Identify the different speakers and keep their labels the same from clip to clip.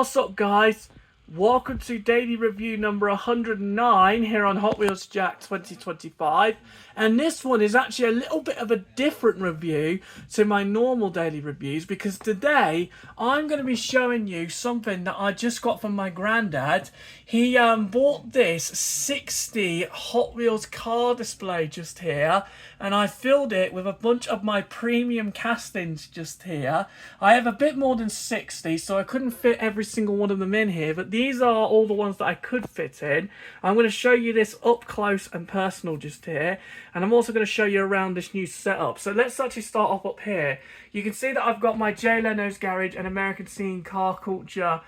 Speaker 1: What's up, guys? Welcome to daily review number 109 here on Hot Wheels Jack 2025. And this one is actually a little bit of a different review to my normal daily reviews, because today I'm going to be showing you something that I just got from my granddad. He bought this 60 Hot Wheels car display just here, and I filled it with a bunch of my premium castings just here. I have a bit more than 60, so I couldn't fit every single one of them in here, but these are all the ones that I could fit in. I'm going to show you this up close and personal just here, and I'm also going to show you around this new setup. So let's actually start off up here. You can see that I've got my Jay Leno's Garage and American Scene car culture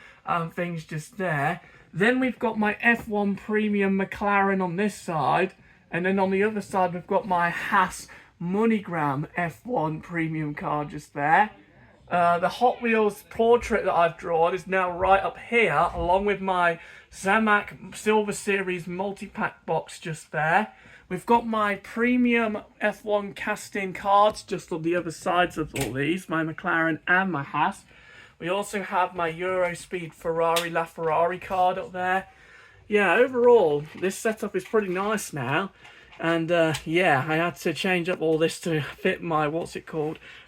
Speaker 1: things just there. Then we've got my F1 Premium McLaren on this side, and then on the other side we've got my Haas MoneyGram F1 Premium car just there. The Hot Wheels portrait that I've drawn is now right up here, along with my Zamac Silver Series multi-pack box just there. We've got my premium F1 casting cards just on the other sides of all these, my McLaren and my Haas. We also have my Eurospeed Ferrari LaFerrari card up there. Yeah, overall, this setup is pretty nice now. And yeah, I had to change up all this to fit my,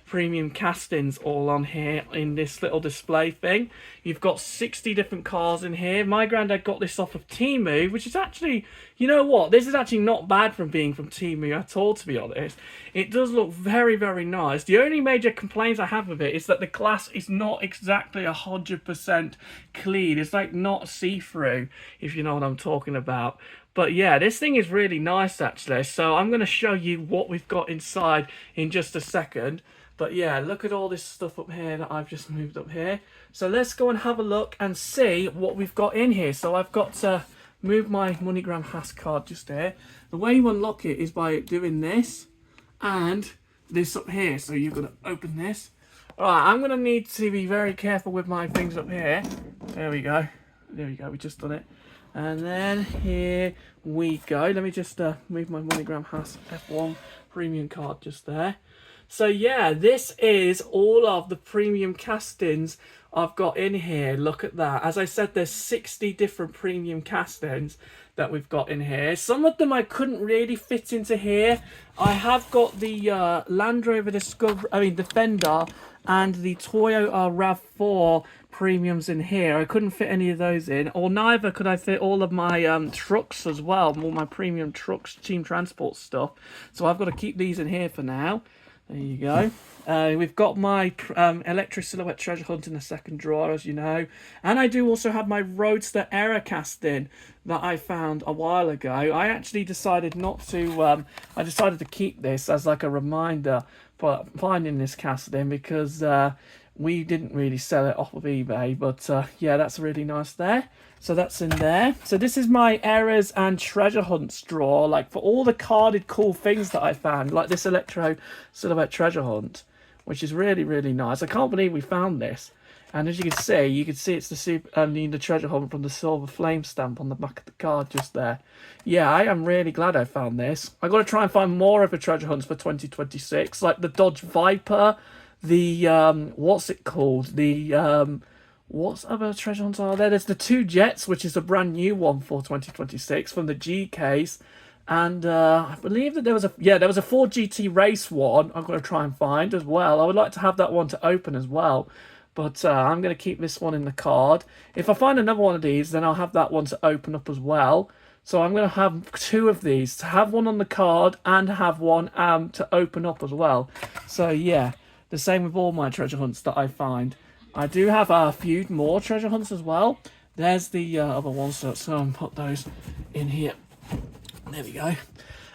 Speaker 1: premium castings all on here in this little display thing. You've got 60 different cars in here. My granddad got this off of Temu, which is actually, you know what, this is actually not bad from being from Temu at all, to be honest. It does look very, very nice. The only major complaints I have with it is that the glass is not exactly 100% clean. It's like not see-through, if you know what I'm talking about. But yeah, this thing is really nice actually. So I'm going to show you what we've got inside in just a second. But yeah, look at all this stuff up here that I've just moved up here. So let's go and have a look and see what we've got in here. So I've got to move my MoneyGram Haas card just here. The way you unlock it is by doing this and this up here. So you're going to open this. Alright, I'm going to need to be very careful with my things up here. There we go. There we go, we just done it. And then here we go. Let me just move my MoneyGram Haas F1 premium card just there. So yeah, this is all of the premium castings I've got in here. Look at that. As I said, there's 60 different premium castings that we've got in here. Some of them I couldn't really fit into here. I have got the Land Rover Defender and the Toyota RAV4 premiums in here. I couldn't fit any of those in, or neither could I fit all of my trucks as well, all my premium trucks, team transport stuff. So I've got to keep these in here for now. There you go. We've got my Electric Silhouette Treasure Hunt in the second drawer, as you know. And I do also have my Roadster Error casting that I found a while ago. I actually decided not to, I decided to keep this as like a reminder for finding this casting, because we didn't really sell it off of eBay. But yeah, that's really nice there. So that's in there. So this is my errors and treasure hunts drawer, like for all the carded cool things that I found, like this Electro Silhouette Treasure Hunt, which is really, really nice. I can't believe we found this. And as you can see it's the treasure hunt from the Silver Flame stamp on the back of the card just there. Yeah, I am really glad I found this. I got to try and find more of the treasure hunts for 2026, like the Dodge Viper, the what other treasure hunts are there? There's the two Jets, which is a brand new one for 2026 from the G case. And I believe that there was a Ford GT race one I'm going to try and find as well. I would like to have that one to open as well. But I'm going to keep this one in the card. If I find another one of these, then I'll have that one to open up as well. So I'm going to have two of these, to have one on the card and have one to open up as well. So yeah, the same with all my treasure hunts that I find. I do have a few more treasure hunts as well. There's the other ones, so let's go and put those in here. There we go.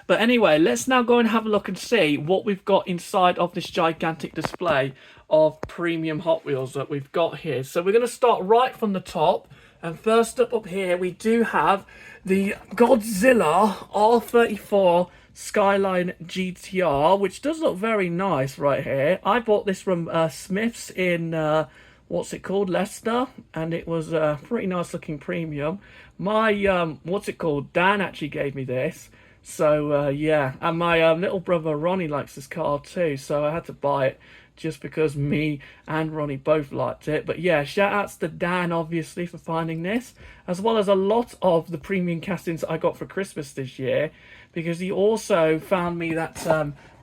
Speaker 1: But anyway, let's now go and have a look and see what we've got inside of this gigantic display of premium Hot Wheels that we've got here. So we're going to start right from the top. And first up here, we do have the Godzilla R34 Skyline GTR, which does look very nice right here. I bought this from Smith's in Leicester, and it was a pretty nice looking premium. My Dan actually gave me this So yeah, and my little brother Ronnie likes this car too, so I had to buy it just because me and Ronnie both liked it. But yeah, shout outs to Dan obviously for finding this, as well as a lot of the premium castings I got for Christmas this year, because he also found me that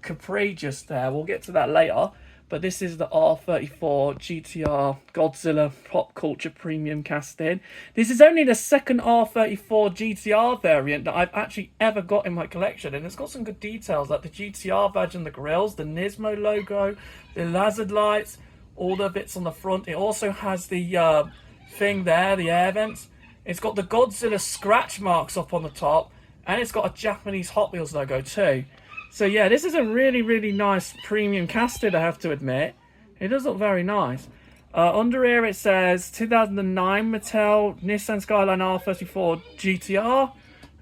Speaker 1: Capri just there. We'll get to that later. But this is the R34 GTR Godzilla Pop Culture Premium casting. This is only the second R34 GTR variant that I've actually ever got in my collection. And it's got some good details, like the GTR badge on the grills, the Nismo logo, the lasered lights, all the bits on the front. It also has the thing there, the air vents. It's got the Godzilla scratch marks up on the top. And it's got a Japanese Hot Wheels logo too. So yeah, this is a really, really nice premium casted, I have to admit. It does look very nice. Under here it says 2009 Mattel Nissan Skyline R34 GTR.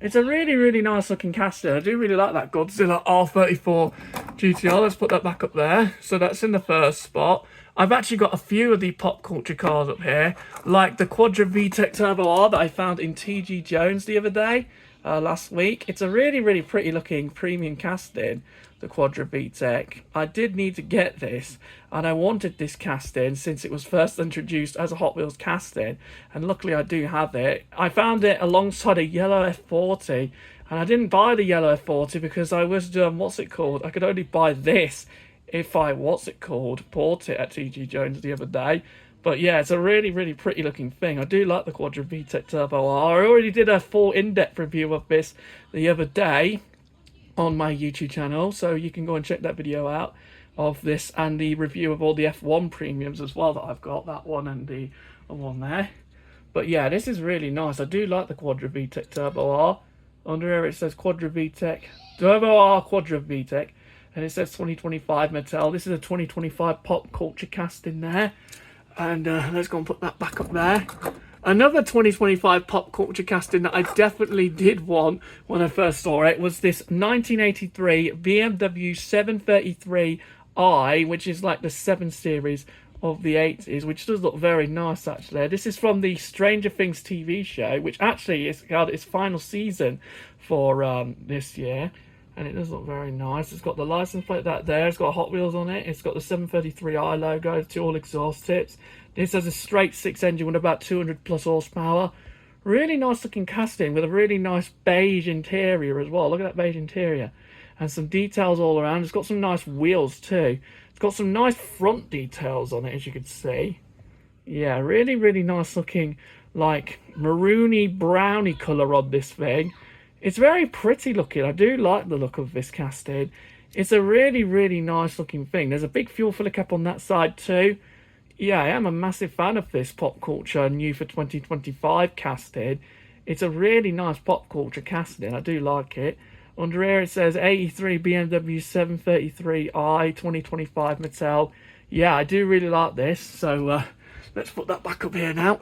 Speaker 1: It's a really, really nice looking casted. I do really like that Godzilla R34 GTR. Let's put that back up there. So that's in the first spot. I've actually got a few of the pop culture cars up here, like the Quadra VTEC Turbo R that I found in TG Jones the other day. Last week. It's a really, really pretty looking premium casting, the Quadra VTEC. I did need to get this, and I wanted this casting since it was first introduced as a Hot Wheels casting, and luckily I do have it. I found it alongside a yellow F40, and I didn't buy the yellow F40 because I was, what's it called? I could only buy this if I, bought it at TG Jones the other day. But yeah, it's a really, really pretty looking thing. I do like the Quadra VTEC Turbo R. I already did a full in-depth review of this the other day on my YouTube channel, so you can go and check that video out of this and the review of all the F1 premiums as well that I've got, that one and the one there. But yeah, this is really nice. I do like the Quadra VTEC Turbo R. Under here it says Quadra VTEC Turbo R Quadra VTEC, and it says 2025 Mattel. This is a 2025 pop culture cast in there. And let's go and put that back up there. Another 2025 pop culture casting that I definitely did want when I first saw it was this 1983 BMW 733i, which is like the 7 Series of the 80s, which does look very nice actually. This is from the Stranger Things TV show, which actually is got its final season for this year. And it does look very nice. It's got the license plate there. It's got Hot Wheels on it. It's got the 733i logo, 2 all exhaust tips. This has a straight 6 engine with about 200 plus horsepower. Really nice looking casting with a really nice beige interior as well. Look at that beige interior. And some details all around. It's got some nice wheels too. It's got some nice front details on it, as you can see. Yeah, really, really nice looking, like maroony browny colour on this thing. It's very pretty looking. I do like the look of this casting. It's a really, really nice looking thing. There's a big fuel filler cap on that side too. Yeah, I am a massive fan of this pop culture new for 2025 casting. It's a really nice pop culture casting. I do like it. Under here it says 83 BMW 733i 2025 Mattel. Yeah, I do really like this. So let's put that back up here now.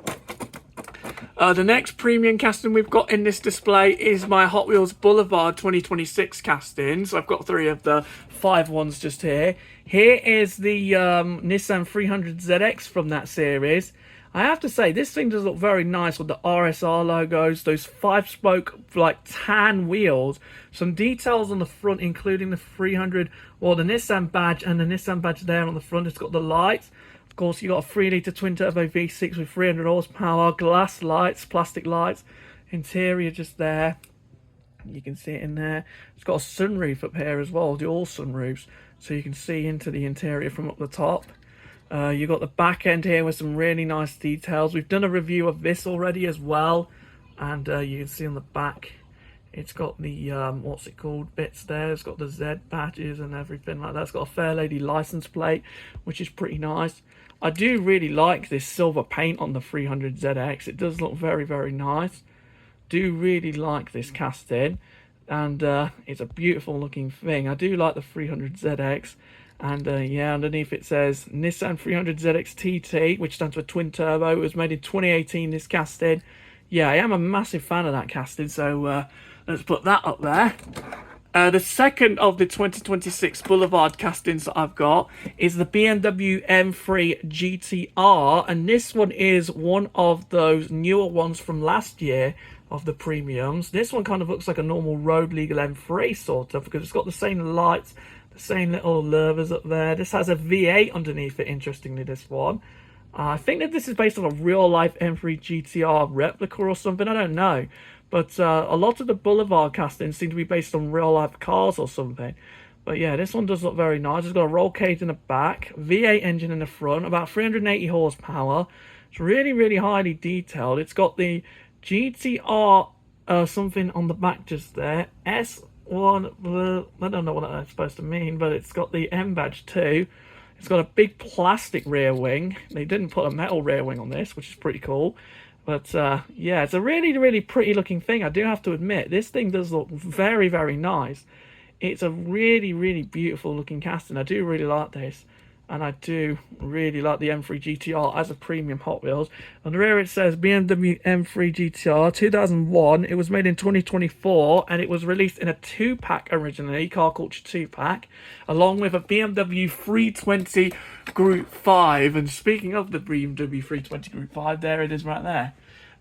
Speaker 1: The next premium casting we've got in this display is my Hot Wheels Boulevard 2026 castings. I've got 3 of the 5 ones just here. Here is the Nissan 300ZX from that series. I have to say, this thing does look very nice with the RSR logos, those 5-spoke, like, tan wheels. Some details on the front, including the 300, well, the Nissan badge and the Nissan badge there on the front. It's got the lights. Of course, you got a 3-litre twin-turbo V6 with 300 horsepower, glass lights, plastic lights, interior just there. You can see it in there. It's got a sunroof up here as well, dual sunroofs, so you can see into the interior from up the top. You got the back end here with some really nice details. We've done a review of this already as well, and you can see on the back, it's got the, what's it called, bits there. It's got the Z badges and everything like that. It's got a Fairlady license plate, which is pretty nice. I do really like this silver paint on the 300ZX. It does look very, very nice. Do really like this casting, and it's a beautiful looking thing. I do like the 300ZX, and yeah, underneath it says Nissan 300ZX TT, which stands for twin turbo. It was made in 2018, this casting. Yeah, I am a massive fan of that casting, so let's put that up there. The second of the 2026 Boulevard castings that I've got is the BMW M3 GTR, and this one is one of those newer ones from last year of the premiums. This one kind of looks like a normal Road Legal M3 sort of, because it's got the same lights, the same little levers up there. This has a V8 underneath it, interestingly, this one. I think that this is based on a real-life M3 GTR replica or something, I don't know. But a lot of the Boulevard castings seem to be based on real-life cars or something. But yeah, this one does look very nice. It's got a roll cage in the back, V8 engine in the front, about 380 horsepower. It's really, really highly detailed. It's got the GTR something on the back just there. S1, I don't know what that's supposed to mean, but it's got the M badge too. It's got a big plastic rear wing. They didn't put a metal rear wing on this, which is pretty cool. But yeah, it's a really, really pretty looking thing. I do have to admit, this thing does look very, very nice. It's a really, really beautiful looking casting. I do really like this. And I do really like the M3 GTR as a premium Hot Wheels. On the rear it says BMW M3 GTR 2001. It was made in 2024 and it was released in a 2-pack originally, Car Culture 2-pack, along with a BMW 320 Group 5. And speaking of the BMW 320 Group 5, there it is right there.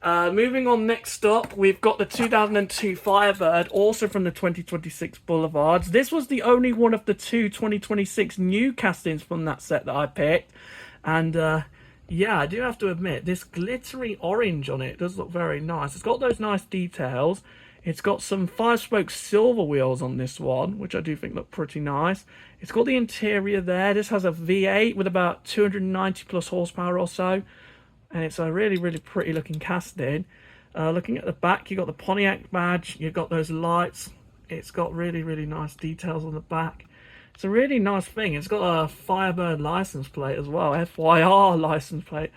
Speaker 1: Moving on, next up, we've got the 2002 Firebird, also from the 2026 Boulevards. This was the only one of the two 2026 new castings from that set that I picked. And, yeah, I do have to admit, this glittery orange on it does look very nice. It's got those nice details. It's got some 5-spoke silver wheels on this one, which I do think look pretty nice. It's got the interior there. This has a V8 with about 290 plus horsepower or so. And it's a really, really pretty looking casting. Looking at the back, you've got the Pontiac badge. You've got those lights. It's got really, really nice details on the back. It's a really nice thing. It's got a Firebird license plate as well. FYR license plate.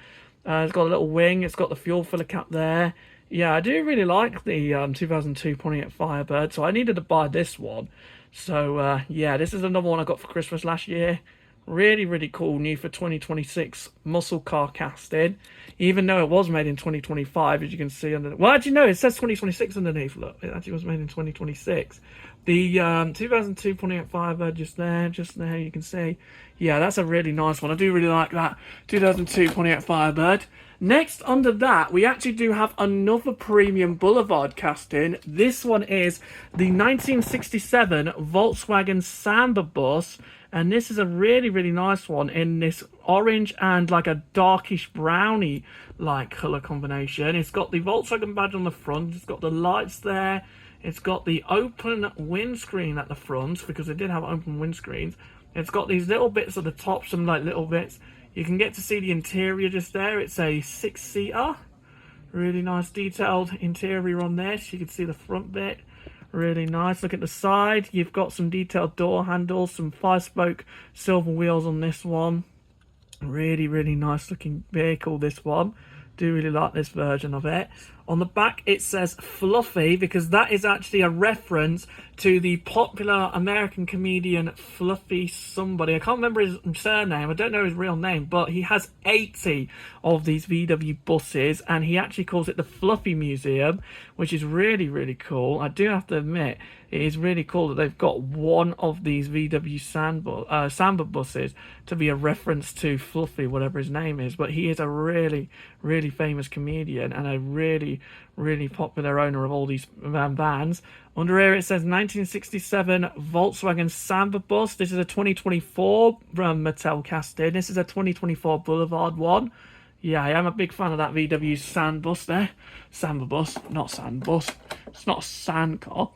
Speaker 1: It's got a little wing. It's got the fuel filler cap there. Yeah, I do really like the 2002 Pontiac Firebird. So I needed to buy this one. So, yeah, this is another one I got for Christmas last year. Really, really cool, new for 2026 muscle car casting. Even though it was made in 2025, as you can see under. Well, actually, no, it says 2026 underneath. Look, it actually was made in 2026. The 2002 Pontiac Firebird just there, you can see. Yeah, that's a really nice one. I do really like that 2002 Pontiac Firebird. Next, under that, we actually do have another premium Boulevard casting. This one is the 1967 Volkswagen Samba bus. And this is a really, really nice one in this orange and like a darkish brownie like colour combination. It's got the Volkswagen badge on the front. It's got the lights there. It's got the open windscreen at the front, because they did have open windscreens. It's got these little bits at the top, some like little bits. You can get to see the interior just there. It's a 6-seater. Really nice detailed interior on this. You can see the front bit. Really nice. Look at the side. You've got some detailed door handles, some 5-spoke silver wheels on this one. Really, really nice looking vehicle, this one. Do really like this version of it. On the back it says Fluffy, because that is actually a reference to the popular American comedian Fluffy somebody. I can't remember his surname, I don't know his real name, but he has 80 of these VW buses and he actually calls it the Fluffy Museum, which is really, really cool. I do have to admit, it is really cool that they've got one of these VW Samba buses to be a reference to Fluffy, whatever his name is. But he is a really, really famous comedian and a really, really popular owner of all these vans. Under here it says 1967 Volkswagen Samba bus. This is a 2024 Mattel casting. This is a 2024 Boulevard one. Yeah, I am a big fan of that VW Sand bus there. Samba bus, not Sand bus. It's not a sand car.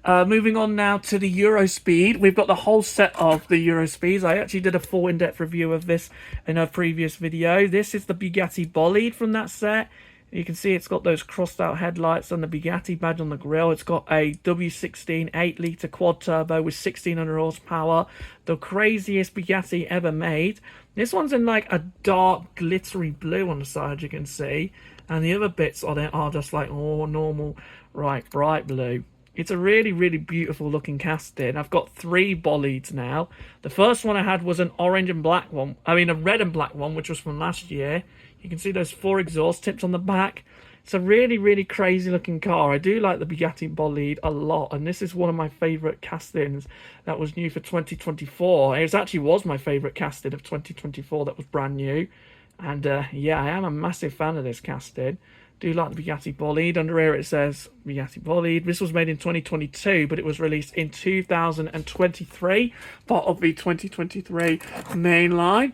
Speaker 1: Moving on now to the Eurospeed. We've got the whole set of the Eurospeeds. I actually did a full in-depth review of this in a previous video. This is the Bugatti Bolide from that set. You can see it's got those crossed out headlights and the Bugatti badge on the grille. It's got a W16 8-litre quad turbo with 1600 horsepower. The craziest Bugatti ever made. This one's in like a dark glittery blue on the side, you can see. And the other bits on it are just like normal, right, bright blue. It's a really, really beautiful looking casting. I've got 3 bolides now. The first one I had was an orange and black one. I mean, a red and black one, which was from last year. You can see those 4 exhaust tips on the back. It's a really, really crazy looking car. I do like the Bugatti Bolide a lot. And this is one of my favourite castings that was new for 2024. It actually was my favourite casting of 2024 that was brand new. And yeah, I am a massive fan of this casting. Do like the Bugatti bolide. Under here it says Bugatti bolide. This was made in 2022, but it was released in 2023, part of the 2023 main line.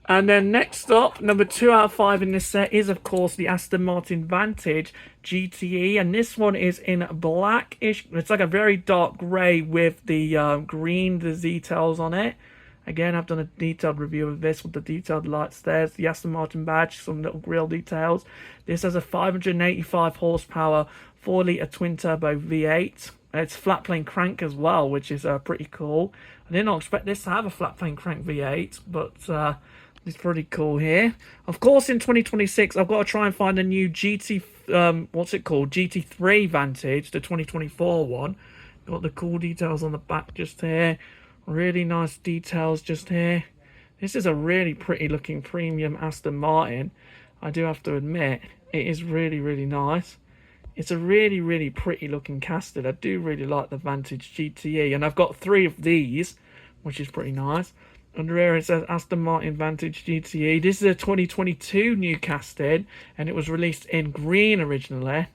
Speaker 1: And then next up, number 2 out of 5 in this set is, of course, the Aston Martin Vantage GTE. And this one is in blackish. It's like a very dark grey with the green, the details on it. Again, I've done a detailed review of this with the detailed lights. There's the Aston Martin badge, some little grille details. This has a 585 horsepower, 4-litre twin-turbo V8. It's flat plane crank as well, which is pretty cool. I did not expect this to have a flat plane crank V8, but it's pretty cool here. Of course, in 2026, I've got to try and find a new GT3 Vantage, the 2024 one. Got the cool details on the back just here. Really nice details just here. This is a really pretty looking premium Aston Martin. I do have to admit, it is really, really nice. It's a really, really pretty looking casted. I do really like the Vantage GTE, and I've got 3 of these, which is pretty nice. Under here it says Aston Martin Vantage GTE. This is a 2022 new casted, and it was released in green originally.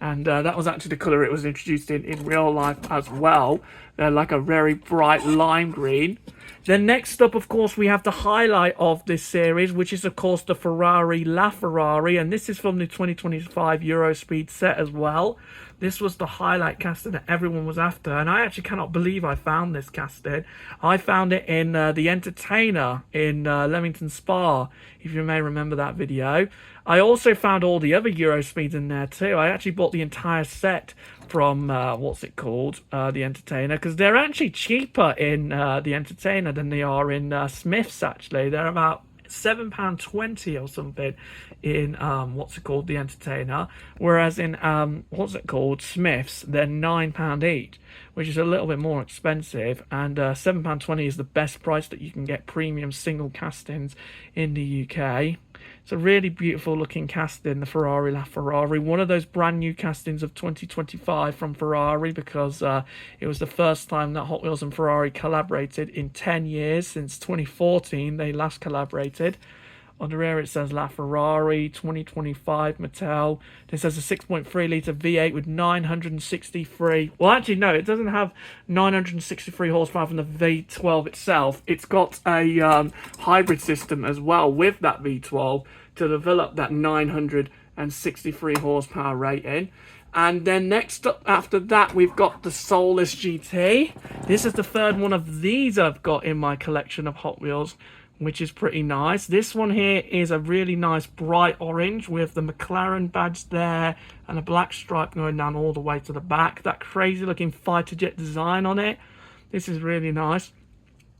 Speaker 1: And that was actually the colour it was introduced in real life as well. They're like a very bright lime green. Then next up, of course, we have the highlight of this series, which is, of course, the Ferrari LaFerrari. And this is from the 2025 Eurospeed set as well. This was the highlight casting that everyone was after. And I actually cannot believe I found this casting. I found it in The Entertainer in Leamington Spa, if you may remember that video. I also found all the other Eurospeeds in there too. I actually bought the entire set from, The Entertainer, because they're actually cheaper in The Entertainer than they are in Smith's, actually. They're about £7.20 or something in The Entertainer, whereas in Smith's, they're £9 each, which is a little bit more expensive. And £7.20 is the best price that you can get premium single castings in the UK. It's a really beautiful looking casting, the Ferrari LaFerrari. One of those brand new castings of 2025 from Ferrari, because it was the first time that Hot Wheels and Ferrari collaborated in 10 years. Since 2014, they last collaborated. Under here it says LaFerrari 2025 Mattel. This has a 6.3 litre V8 with 963. Well, actually, no, it doesn't have 963 horsepower from the V12 itself. It's got a hybrid system as well with that V12 to develop that 963 horsepower rating. And then next up after that, we've got the Solus GT. This is the third one of these I've got in my collection of Hot Wheels, which is pretty nice. This one here is a really nice bright orange with the McLaren badge there and a black stripe going down all the way to the back. That crazy looking fighter jet design on it. This is really nice.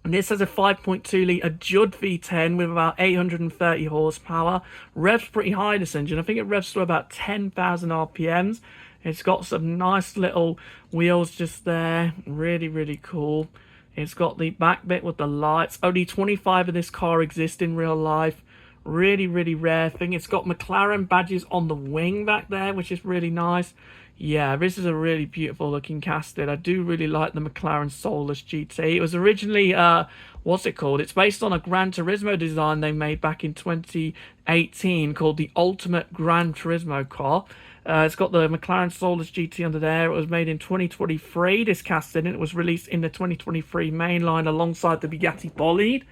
Speaker 1: And this has a 5.2 litre Judd V10 with about 830 horsepower. Revs pretty high, this engine. I think it revs to about 10,000 RPMs. It's got some nice little wheels just there. Really, really cool. It's got the back bit with the lights. Only 25 of this car exist in real life. Really, really rare thing. It's got McLaren badges on the wing back there, which is really nice. Yeah, this is a really beautiful looking casting. I do really like the McLaren Solus GT. It was originally, it's based on a Gran Turismo design they made back in 2018 called the Ultimate Gran Turismo car. It's got the McLaren Solus GT under there. It was made in 2023, this casting, and it was released in the 2023 mainline alongside the Bugatti bolide.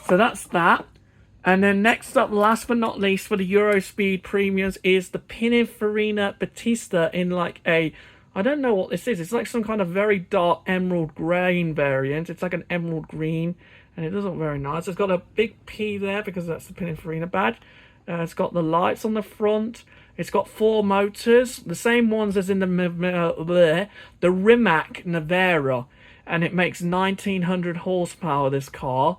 Speaker 1: So that's that. And then next up, last but not least, for the Eurospeed Premiums is the Pininfarina Battista in like a, I don't know what this is. It's like some kind of very dark emerald green variant. It's like an emerald green, and it does look very nice. It's got a big P there because that's the Pininfarina badge. It's got the lights on the front. It's got 4 motors, the same ones as in the Rimac Nevera, and it makes 1900 horsepower, this car.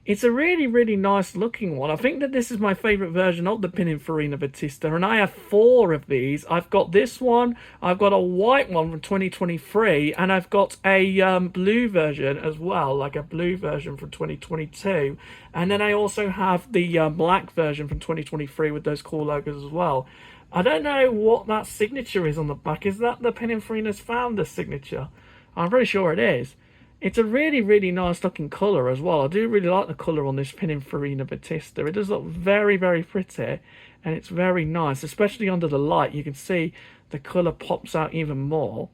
Speaker 1: It's a really, really nice looking one. I think that this is my favourite version of the Pininfarina Battista, and I have 4 of these. I've got this one, I've got a white one from 2023, and I've got a blue version as well, like a blue version from 2022. And then I also have the black version from 2023 with those cool logos as well. I don't know what that signature is on the back. Is that the Pininfarina's founder signature? I'm pretty sure it is. It's a really, really nice looking colour as well. I do really like the colour on this Pininfarina Battista. It does look very, very pretty, and it's very nice, especially under the light. You can see the colour pops out even more.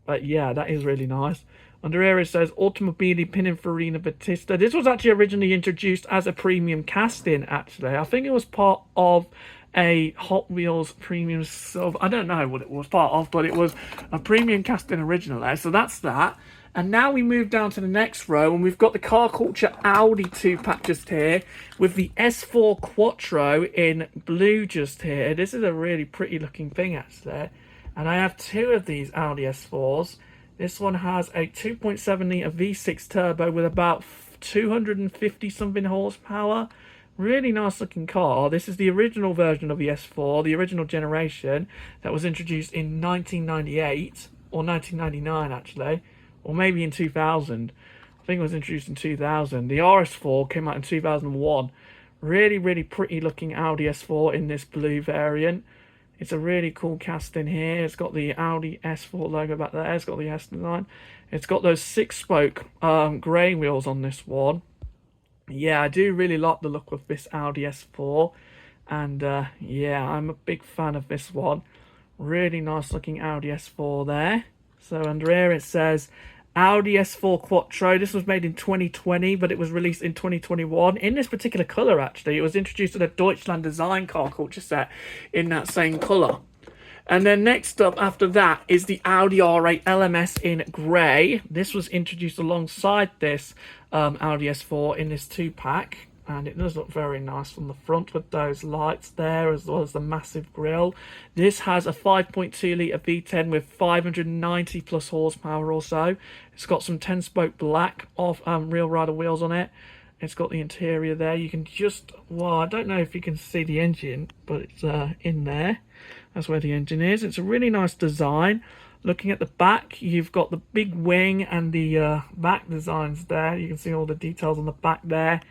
Speaker 1: But yeah, that is really nice. Under here it says Automobili Pininfarina Battista. This was actually originally introduced as a premium casting, actually. I think it was part of a Hot Wheels premium silver. I don't know what it was part of, but it was a premium casting originally. So that's that. And now we move down to the next row, and we've got the Car Culture Audi 2-pack just here with the S4 Quattro in blue just here. This is a really pretty looking thing, actually. And I have two of these Audi S4s. This one has a 2.7 litre V6 turbo with about 250 something horsepower. Really nice looking car. This is the original version of the S4, the original generation that was introduced in 1998 or 1999 actually, or maybe in 2000. I think it was introduced in 2000. The RS4 came out in 2001. Really, really pretty looking Audi S4 in this blue variant. It's a really cool casting here. It's got the Audi S4 logo back there. It's got the S design. It's got those 6-spoke grey wheels on this one. Yeah, I do really like the look of this Audi S4. And yeah, I'm a big fan of this one. Really nice looking Audi S4 there. So under here it says Audi S4 Quattro. This was made in 2020, but it was released in 2021 in this particular colour. Actually, it was introduced at a Deutschland Design Car Culture set in that same colour. And then next up after that is the Audi R8 LMS in grey. This was introduced alongside this Audi S4 in this 2-pack. And it does look very nice from the front with those lights there, as well as the massive grille. This has a 5.2 litre V10 with 590 plus horsepower or so. It's got some 10-spoke black off Real Rider wheels on it. It's got the interior there. You can just, well, I don't know if you can see the engine, but it's in there. That's where the engine is. It's a really nice design. Looking at the back, you've got the big wing and the back designs there. You can see all the details on the back there.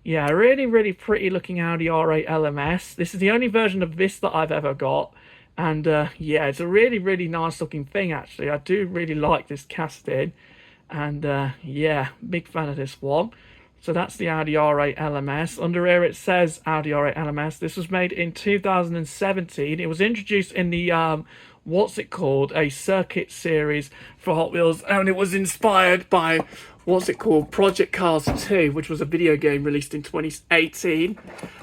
Speaker 1: Yeah, really, really pretty looking Audi R8 LMS. This is the only version of this that I've ever got. And yeah, it's a really, really nice looking thing, actually. I do really like this casting. And yeah, big fan of this one. So that's the Audi R8 LMS. Under here it says Audi R8 LMS. This was made in 2017. It was introduced in the, what's it called? A circuit series for Hot Wheels. And it was inspired by, what's it called? Project Cars 2, which was a video game released in 2018.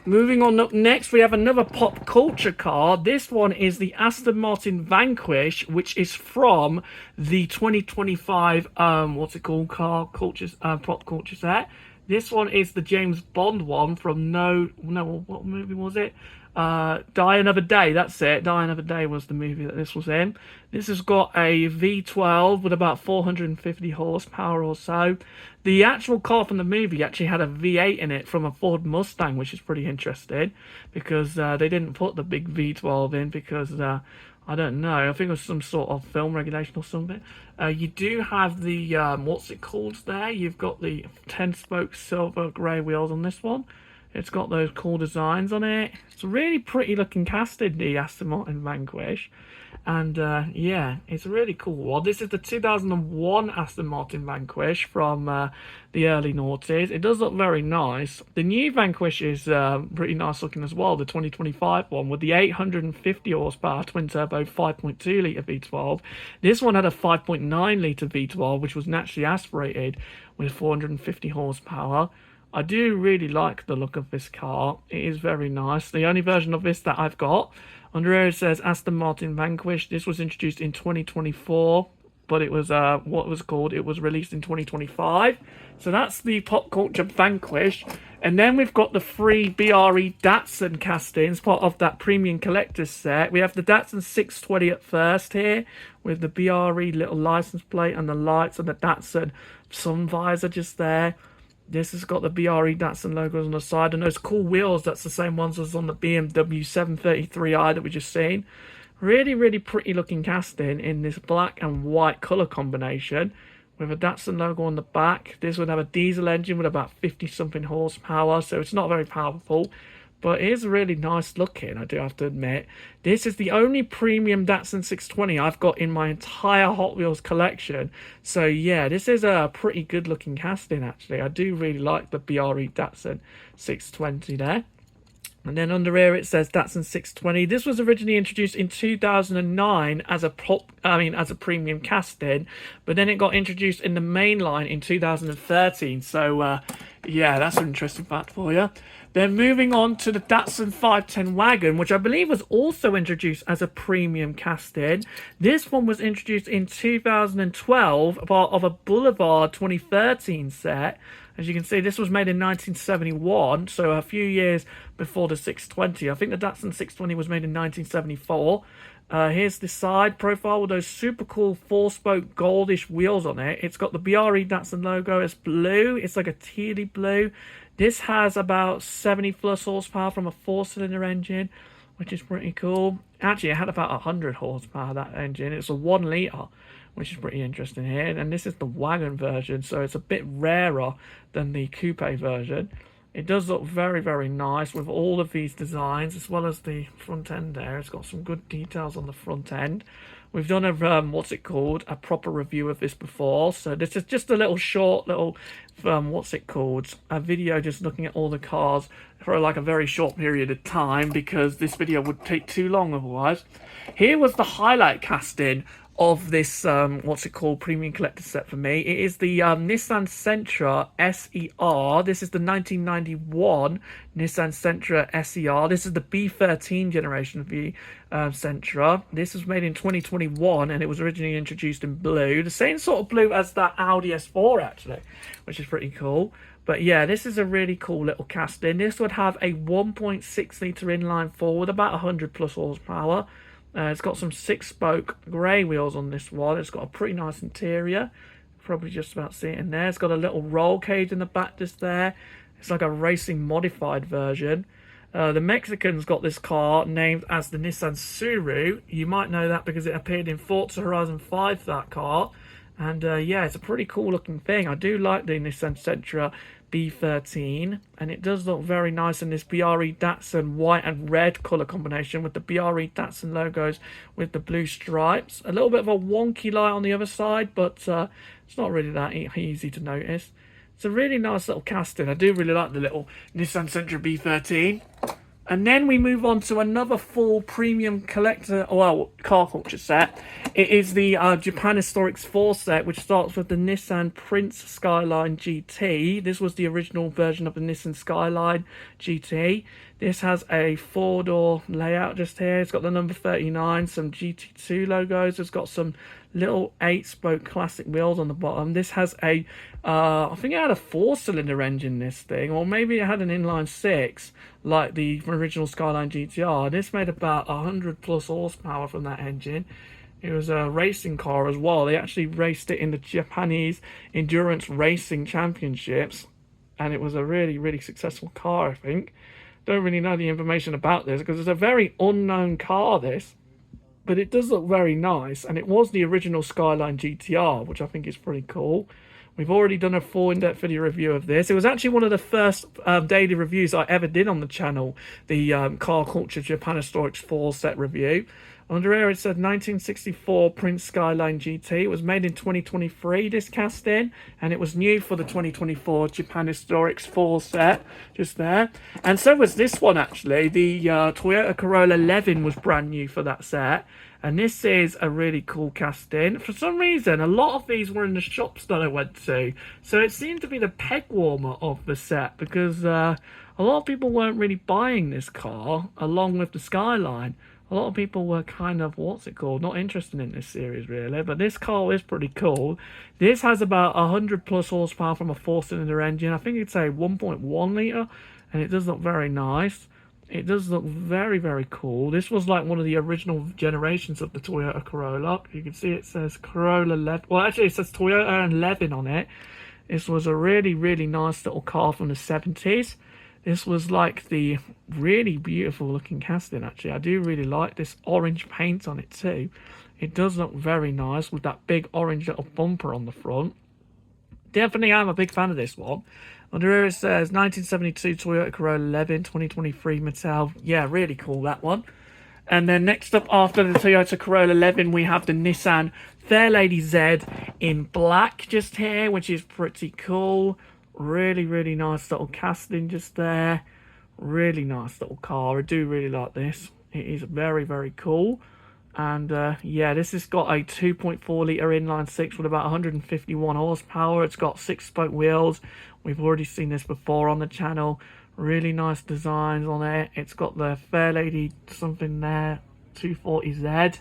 Speaker 1: Moving on up next, we have another pop culture car. This one is the Aston Martin Vanquish, which is from the 2025, what's it called? Pop culture set. This one is the James Bond one from what movie was it? Die Another Day, that's it. Die Another Day was the movie that this was in. This has got a V12 with about 450 horsepower or so. The actual car from the movie actually had a V8 in it from a Ford Mustang, which is pretty interesting because they didn't put the big V12 in because I don't know. I think it was some sort of film regulation or something. You do have the, what's it called there? You've got the 10-spoke silver grey wheels on this one. It's got those cool designs on it. It's a really pretty looking casting, the Aston Martin Vanquish. And yeah, it's a really cool one. This is the 2001 Aston Martin Vanquish from the early noughties. It does look very nice. The new Vanquish is pretty nice looking as well, the 2025 one with the 850 horsepower twin turbo 5.2 litre V12. This one had a 5.9 litre V12, which was naturally aspirated with 450 horsepower. I do really like the look of this car. It is very nice. The only version of this that I've got, under here it says Aston Martin Vanquish. This was introduced in 2024, but it was what was called. It was released in 2025. So that's the pop culture Vanquish. And then we've got the free BRE Datsun castings, part of that premium collector's set. We have the Datsun 620 at first here, with the BRE little license plate and the lights and the Datsun sun visor just there. This has got the BRE Datsun logos on the side and those cool wheels. That's the same ones as on the BMW 733i that we just seen. Really, really pretty looking casting in this black and white colour combination with a Datsun logo on the back. This would have a diesel engine with about 50 something horsepower, so it's not very powerful. but it is really nice looking, I do have to admit. This is the only premium Datsun 620 I've got in my entire Hot Wheels collection. So yeah, this is a pretty good looking casting actually. I do really like the BRE Datsun 620 there. And then under here it says Datsun 620. This was originally introduced in 2009 as a premium casting, but then it got introduced in the main line in 2013. So yeah, that's an interesting fact for you. Then moving on to the Datsun 510 wagon, which I believe was also introduced as a premium casting. This one was introduced in 2012, part of a Boulevard 2013 set. As you can see, this was made in 1971, so a few years before the 620. I think the Datsun 620 was made in 1974. Here's the side profile with those super cool 4-spoke goldish wheels on it. It's got the BRE Datsun logo. It's blue. It's like a tealy blue. This has about 70 plus horsepower from a 4-cylinder engine, which is pretty cool. Actually, it had about 100 horsepower, that engine. It's a 1 litre, which is pretty interesting here. And this is the wagon version, so it's a bit rarer than the coupe version. It does look very, very nice with all of these designs, as well as the front end there. It's got some good details on the front end. We've done a, a proper review of this before. So this is just a little short, a video just looking at all the cars for like a very short period of time, because this video would take too long otherwise. Here was the highlight casting of this premium collector set for me. It is the Nissan Sentra SER. This is the 1991 Nissan Sentra SER. This is the B13 generation of the Sentra. This was made in 2021 and it was originally introduced in blue, the same sort of blue as that Audi S4 actually, which is pretty cool. But yeah, this is a really cool little casting. This would have a 1.6 litre inline four with about 100 plus horsepower. It's got some 6-spoke grey wheels on this one. It's got a pretty nice interior. Probably just about see it in there. It's got a little roll cage in the back just there. It's like a racing modified version. The Mexicans got this car named as the Nissan Suru. You might know that because it appeared in Forza Horizon 5, that car. And yeah, it's a pretty cool looking thing. I do like the Nissan Sentra B13, and it does look very nice in this BRE Datsun white and red colour combination with the BRE Datsun logos with the blue stripes. A little bit of a wonky light on the other side, but it's not really that easy to notice. It's a really nice little casting. I do really like the little Nissan Sentra B13. And then we move on to another full premium collector, car culture set. It is the Japan Historics 4 set, which starts with the Nissan Prince Skyline GT. This was the original version of the Nissan Skyline GT. This has a 4-door layout just here. It's got the number 39, some GT2 logos. It's got some little 8-spoke classic wheels on the bottom. This has a, I think it had a 4-cylinder engine, this thing, or maybe it had an inline 6, like the original Skyline GTR. This made about 100 plus horsepower from that engine. It was a racing car as well. They actually raced it in the Japanese Endurance Racing Championships, and it was a really, really successful car, I think. Don't really know the information about this because it's a very unknown car, this. But it does look very nice, and it was the original Skyline GTR, which I think is pretty cool. We've already done a full in-depth video review of this. It was actually one of the first daily reviews I ever did on the channel, the Car Culture Japan Historics 4 set review. Under here it said 1964 Prince Skyline GT. It was made in 2023, this casting, and it was new for the 2024 Japan Historics 4 set, just there. And so was this one actually. The Toyota Corolla Levin was brand new for that set. And this is a really cool casting. For some reason, a lot of these were in the shops that I went to. So it seemed to be the peg warmer of the set, because a lot of people weren't really buying this car along with the Skyline. A lot of people were kind of, not interested in this series really, but this car is pretty cool. This has about 100 plus horsepower from a 4-cylinder engine. I think it's a 1.1 litre, and it does look very nice. It does look very, very cool. This was like one of the original generations of the Toyota Corolla. You can see it says Corolla Levin. Well, actually it says Toyota and Levin on it. This was a really, really nice little car from the 70s. This was like the really beautiful looking casting actually. I do really like this orange paint on it too. It does look very nice with that big orange little bumper on the front. Definitely I'm a big fan of this one. Under here it says 1972 Toyota Corolla 11, 2023 Mattel. Yeah, really cool, that one. And then next up after the Toyota Corolla 11, we have the Nissan Fairlady Z in black just here, which is pretty cool. Really, really nice little casting just there. Really nice little car. I do really like this. It is very, very cool. And yeah, this has got a 2.4 litre inline six with about 151 horsepower. It's got 6-spoke wheels. We've already seen this before on the channel. Really nice designs on it. It's got the Fairlady something there, 240Z.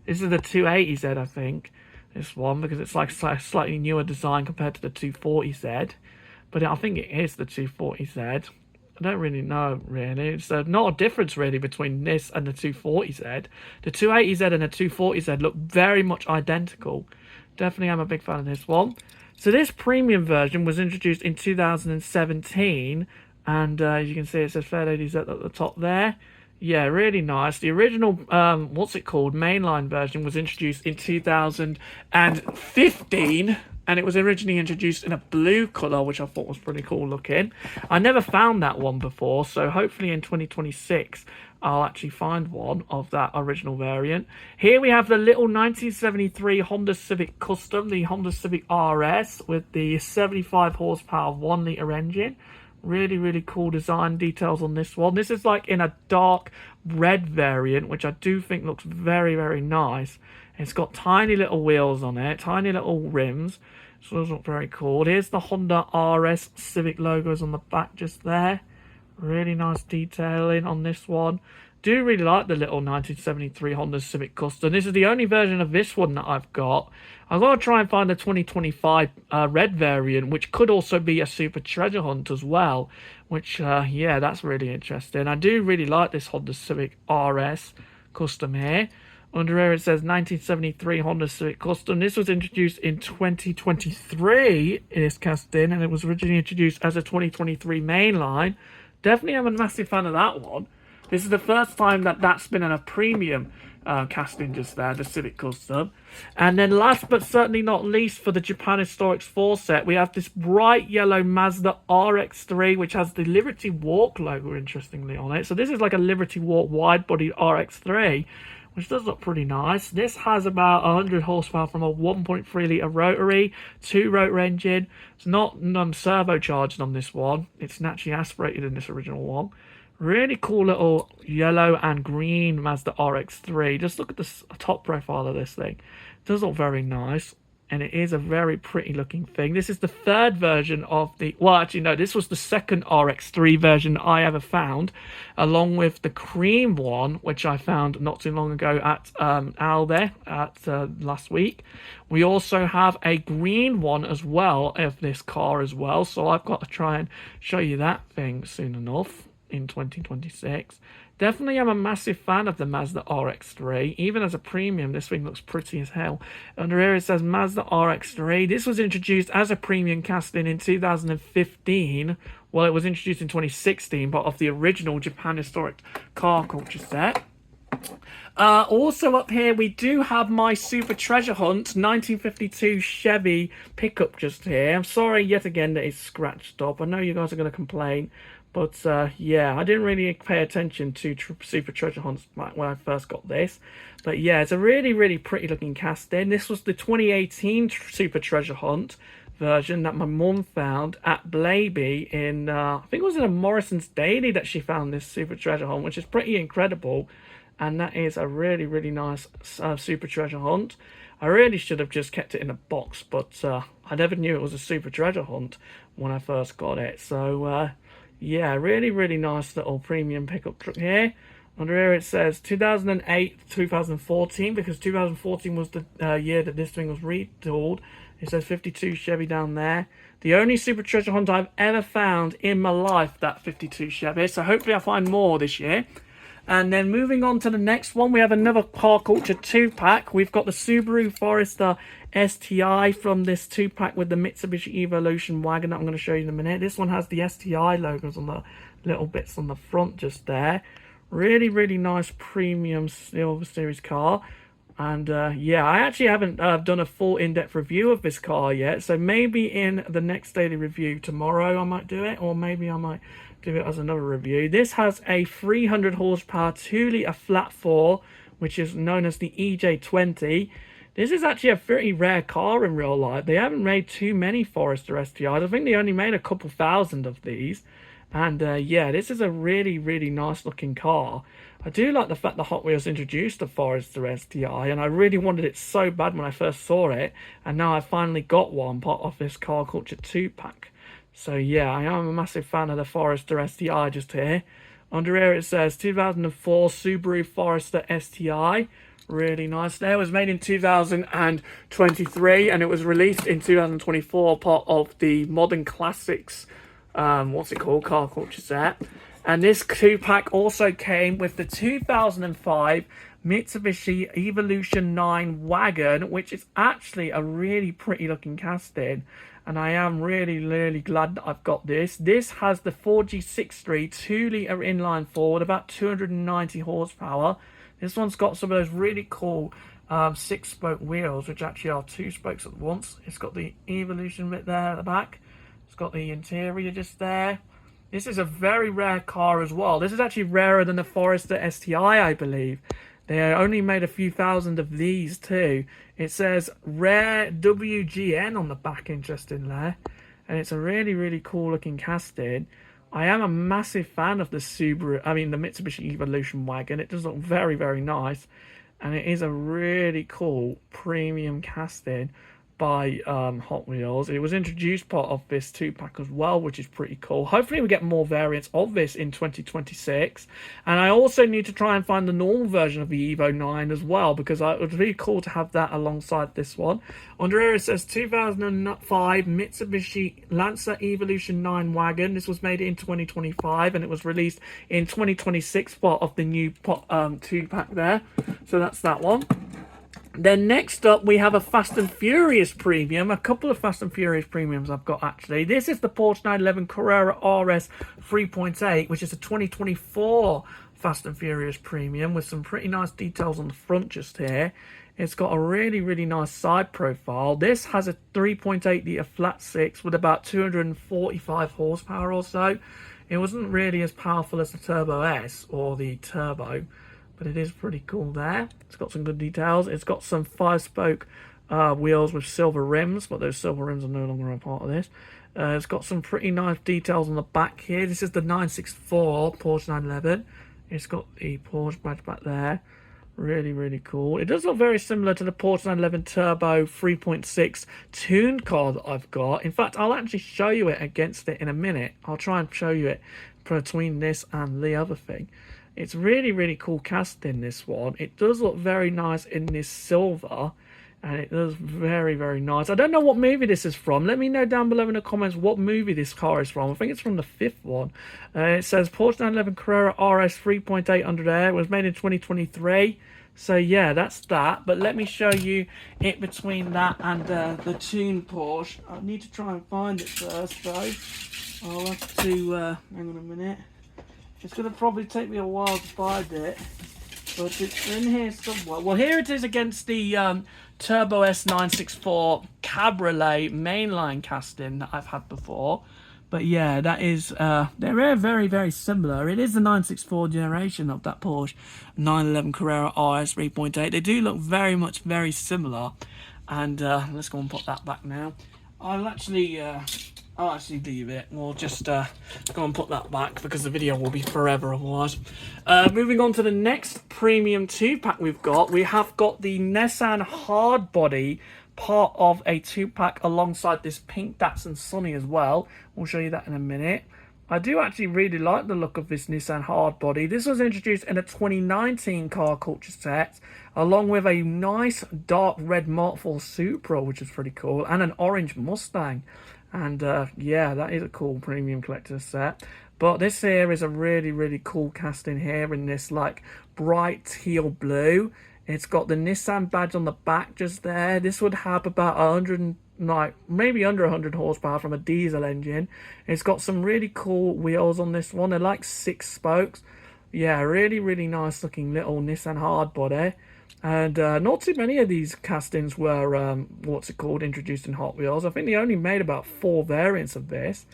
Speaker 1: This is the 280Z, I think, this one, because it's like a slightly newer design compared to the 240Z. But I think it is the 240Z. I don't really know, really. It's not a difference, really, between this and the 240Z. The 280Z and the 240Z look very much identical. Definitely am a big fan of this one. So this premium version was introduced in 2017. And as you can see, it says Fairlady Z at the top there. Yeah, really nice. The original, what's it called, mainline version was introduced in 2015. And it was originally introduced in a blue colour, which I thought was pretty cool looking. I never found that one before, so hopefully in 2026 I'll actually find one of that original variant. Here we have the little 1973 Honda Civic Custom, the Honda Civic RS with the 75 horsepower 1 litre engine. Really, really cool design details on this one. This is like in a dark red variant, which I do think looks very, very nice. It's got tiny little wheels on it, tiny little rims. So those look very cool. Here's the Honda RS Civic logos on the back just there. Really nice detailing on this one. Do really like the little 1973 Honda Civic Custom. This is the only version of this one that I've got. I've got to try and find the 2025 red variant, which could also be a Super Treasure Hunt as well. Which, yeah, that's really interesting. I do really like this Honda Civic RS Custom here. Under here it says 1973 Honda Civic Custom. This was introduced in 2023 in this casting, and it was originally introduced as a 2023 mainline. Definitely am a massive fan of that one. This is the first time that that's been in a premium casting just there, the Civic Custom. And then last but certainly not least for the Japan Historics 4 set, we have this bright yellow Mazda RX-3, which has the Liberty Walk logo, interestingly, on it. So this is like a Liberty Walk wide-body RX-3, which does look pretty nice. This has about 100 horsepower from a 1.3 litre rotary, 2-rotor engine. It's not turbocharged on this one. It's naturally aspirated in this original one. Really cool little yellow and green Mazda RX-3. Just look at the top profile of this thing. It does look very nice. And it is a very pretty looking thing. This is the third version of the... Well, actually, no. This was the second RX-3 version I ever found. Along with the cream one, which I found not too long ago at Alde last week. We also have a green one as well of this car as well. So I've got to try and show you that thing soon enough in 2026. Definitely am a massive fan of the Mazda RX-3. Even as a premium, this thing looks pretty as hell. Under here it says Mazda RX-3. This was introduced as a premium casting in 2015. Well, it was introduced in 2016, but of the original Japan Historic Car Culture set. Also up here, we do have my Super Treasure Hunt 1952 Chevy pickup just here. I'm sorry yet again that it's scratched up. I know you guys are going to complain. But, yeah, I didn't really pay attention to Super Treasure Hunts when I first got this. But, yeah, it's a really, really pretty looking casting. This was the 2018 Super Treasure Hunt version that my mum found at Blaby in, I think it was in a Morrison's Daily that she found this Super Treasure Hunt, which is pretty incredible. And that is a really, really nice Super Treasure Hunt. I really should have just kept it in a box, but I never knew it was a Super Treasure Hunt when I first got it. So, yeah, really, really nice little premium pickup truck here. Under here it says 2008 2014, because 2014 was the year that this thing was retooled. It says 52 Chevy down there. The only Super Treasure Hunt I've ever found in my life, that 52 Chevy. So hopefully I'll find more this year. And then moving on to the next one, we have another Car Culture 2-pack. We've got the Subaru Forester STI from this 2-pack with the Mitsubishi Evolution wagon that I'm going to show you in a minute. This one has the STI logos on the little bits on the front just there. Really, really nice premium Silver Series car. And yeah, I actually haven't done a full in-depth review of this car yet, so maybe in the next daily review tomorrow I might do it, or maybe I might do it as another review. This has a 300 horsepower 2-litre flat 4, which is known as the EJ20. This is actually a pretty rare car in real life. They haven't made too many Forester STIs. I think they only made a couple thousand of these. And yeah, this is a really, really nice looking car. I do like the fact that Hot Wheels introduced the Forester STI, and I really wanted it so bad when I first saw it, and now I finally got one part of this car culture 2-pack. So yeah, I am a massive fan of the Forester STI just here. Under here it says 2004 Subaru Forester STI. Really nice there. It was made in 2023 and it was released in 2024, part of the Modern Classics what's it called, car culture set. And this 2-pack also came with the 2005 Mitsubishi Evolution 9 wagon, which is actually a really pretty looking casting, and I am really, really glad that I've got this. This has the 4G63 2-litre inline four with about 290 horsepower. This one's got some of those really cool 6-spoke wheels, which actually are 2 spokes at once. It's got the Evolution bit there at the back. It's got the interior just there. This is a very rare car as well. This is actually rarer than the Forester STI, I believe. They only made a few thousand of these too. It says rare WGN on the back, interesting there. And it's a really, really cool looking casting. I am a massive fan of the Mitsubishi Evolution wagon. It does look very, very nice. And it is a really cool premium casting by Hot Wheels. It was introduced part of this 2-pack as well, which is pretty cool. Hopefully we get more variants of this in 2026. And I also need to try and find the normal version of the Evo 9 as well, because it would be really cool to have that alongside this one. Under here it says 2005 Mitsubishi Lancer Evolution 9 wagon. This was made in 2025 and it was released in 2026, part of the new 2-pack there. So that's that one. Then next up, we have a Fast and Furious Premium. A couple of Fast and Furious Premiums I've got, actually. This is the Porsche 911 Carrera RS 3.8, which is a 2024 Fast and Furious Premium with some pretty nice details on the front just here. It's got a really, really nice side profile. This has a 3.8-litre flat 6 with about 245 horsepower or so. It wasn't really as powerful as the Turbo S or the Turbo, but it is pretty cool there. It's got some good details. It's got some 5-spoke wheels with silver rims, but those silver rims are no longer a part of this. It's got some pretty nice details on the back here. This is the 964 Porsche 911. It's got the Porsche badge back there. Really, really cool. It does look very similar to the Porsche 911 Turbo 3.6 tuned car that I've got. In fact, I'll actually show you it against it in a minute. I'll try and show you it between this and the other thing. It's really, really cool casting, this one. It does look very nice in this silver, and it does very, very nice. I don't know what movie this is from. Let me know down below in the comments what movie this car is from. I think it's from the 5th one. It says Porsche 911 Carrera RS 3.8 under there. It was made in 2023. So yeah, that's that. But let me show you it between that and the tuned Porsche. I need to try and find it first, though. I'll have to, hang on a minute. It's going to probably take me a while to find it, but it's in here somewhere. Well, here it is against the Turbo S 964 Cabriolet mainline casting that I've had before. But yeah, that is, they're very, very similar. It is the 964 generation of that Porsche 911 Carrera RS 3.8. They do look very much very similar. And let's go and put that back now. I'll actually leave it. We'll just go and put that back because the video will be forever otherwise. Moving on to the next premium 2-pack we've got. We have got the Nissan Hardbody, part of a 2-pack alongside this pink Datsun Sunny as well. We'll show you that in a minute. I do actually really like the look of this Nissan Hardbody. This was introduced in a 2019 car culture set, along with a nice dark red Mark IV Supra, which is pretty cool, and an orange Mustang. And yeah, that is a cool premium collector's set. But this here is a really, really cool casting here in this like bright teal blue. It's got the Nissan badge on the back just there. This would have about 100, like maybe under 100 horsepower from a diesel engine. It's got some really cool wheels on this one. They're like 6 spokes. Yeah, really, really nice looking little Nissan Hardbody. And not too many of these castings were, introduced in Hot Wheels. I think they only made about 4 variants of this.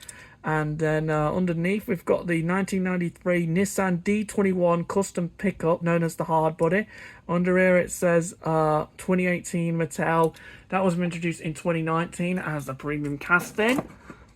Speaker 1: And then underneath, we've got the 1993 Nissan D21 custom pickup, known as the hard body. Under here, it says 2018 Mattel. That was introduced in 2019 as the premium casting.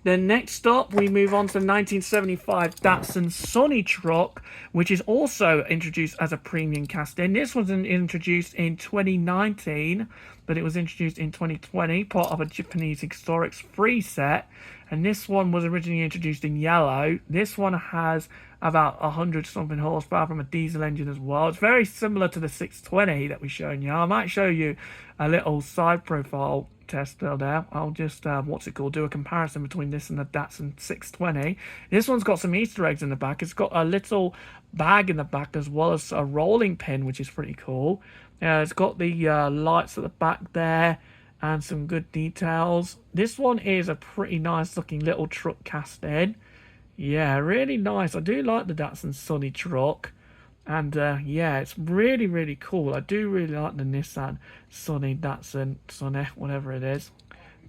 Speaker 1: Then next up, we move on to the 1975 Datsun Sunny truck, which is also introduced as a premium casting. This was introduced in 2019, but it was introduced in 2020, part of a Japanese Historics free set. And this one was originally introduced in yellow. This one has about 100-something horsepower from a diesel engine as well. It's very similar to the 620 that we've shown you. I might show you a little side profile test there. I'll just do a comparison between this and the Datsun 620. This one's got some Easter eggs in the back. It's got a little bag in the back as well as a rolling pin, which is pretty cool. It's got the lights at the back there and some good details. This one is a pretty nice looking little truck casting. Yeah, really nice. I do like the Datsun Sunny truck. And yeah, it's really, really cool. I do really like the Nissan Sunny, Datsun, Sunny, whatever it is.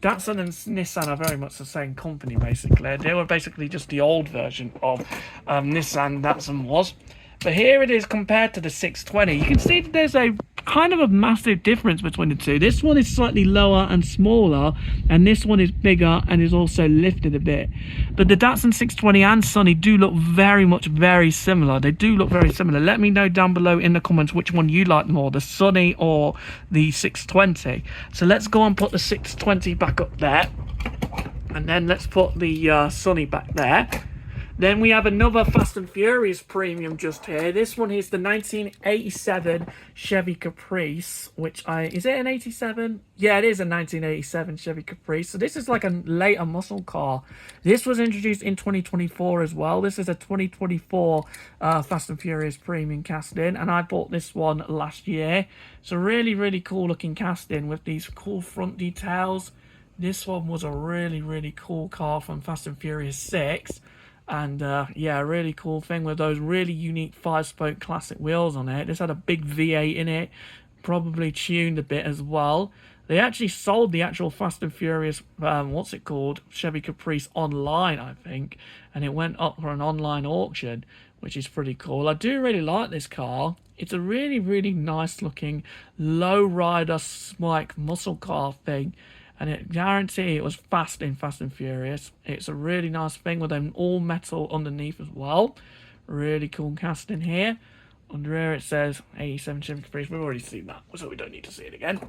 Speaker 1: Datsun and Nissan are very much the same company, basically. They were basically just the old version of Nissan Datsun was. But here it is compared to the 620. You can see that there's a kind of a massive difference between the two. This one is slightly lower and smaller, and this one is bigger and is also lifted a bit. But the Datsun 620 and Sunny do look very similar. They do look very similar. Let me know down below in the comments which one you like more, the Sunny or the 620. So let's go and put the 620 back up there, and then let's put the Sunny back there. Then we have another Fast and Furious premium just here. This one is the 1987 Chevy Caprice, is it an 87? Yeah, it is a 1987 Chevy Caprice. So this is like a later muscle car. This was introduced in 2024 as well. This is a 2024 Fast and Furious premium casting, and I bought this one last year. So really, really cool looking casting with these cool front details. This one was a really, really cool car from Fast and Furious 6. And yeah, really cool thing with those really unique 5-spoke classic wheels on it. This had a big V8 in it, probably tuned a bit as well. They actually sold the actual Fast and Furious, Chevy Caprice online, I think. And it went up for an online auction, which is pretty cool. I do really like this car. It's a really, really nice looking low rider spike muscle car thing. And it guarantee it was fast in Fast and Furious. It's a really nice thing with an all metal underneath as well. Really cool casting here. Under here it says 87 Chevy Caprice. We've already seen that, so we don't need to see it again.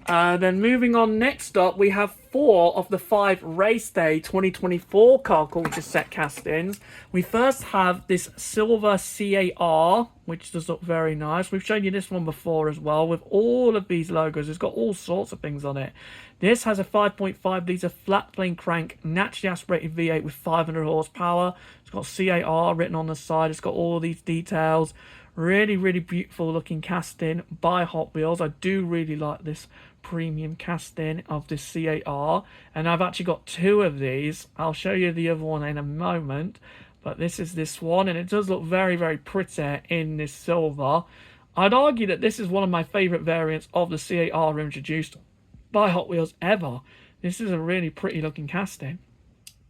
Speaker 1: Then moving on, next up, we have 4 of the 5 Race Day 2024 car culture set castings. We first have this silver CAR, which does look very nice. We've shown you this one before as well, with all of these logos. It's got all sorts of things on it. This has a 5.5 litre flat plane crank, naturally aspirated V8 with 500 horsepower. It's got CAR written on the side. It's got all these details. Really, really beautiful looking casting by Hot Wheels. I do really like this premium casting of this CAR, and I've actually got 2 of these. I'll show you the other one in a moment, but this is this one, and it does look very, very pretty in this silver. I'd argue that this is one of my favourite variants of the CAR introduced by Hot Wheels ever. This is a really pretty looking casting.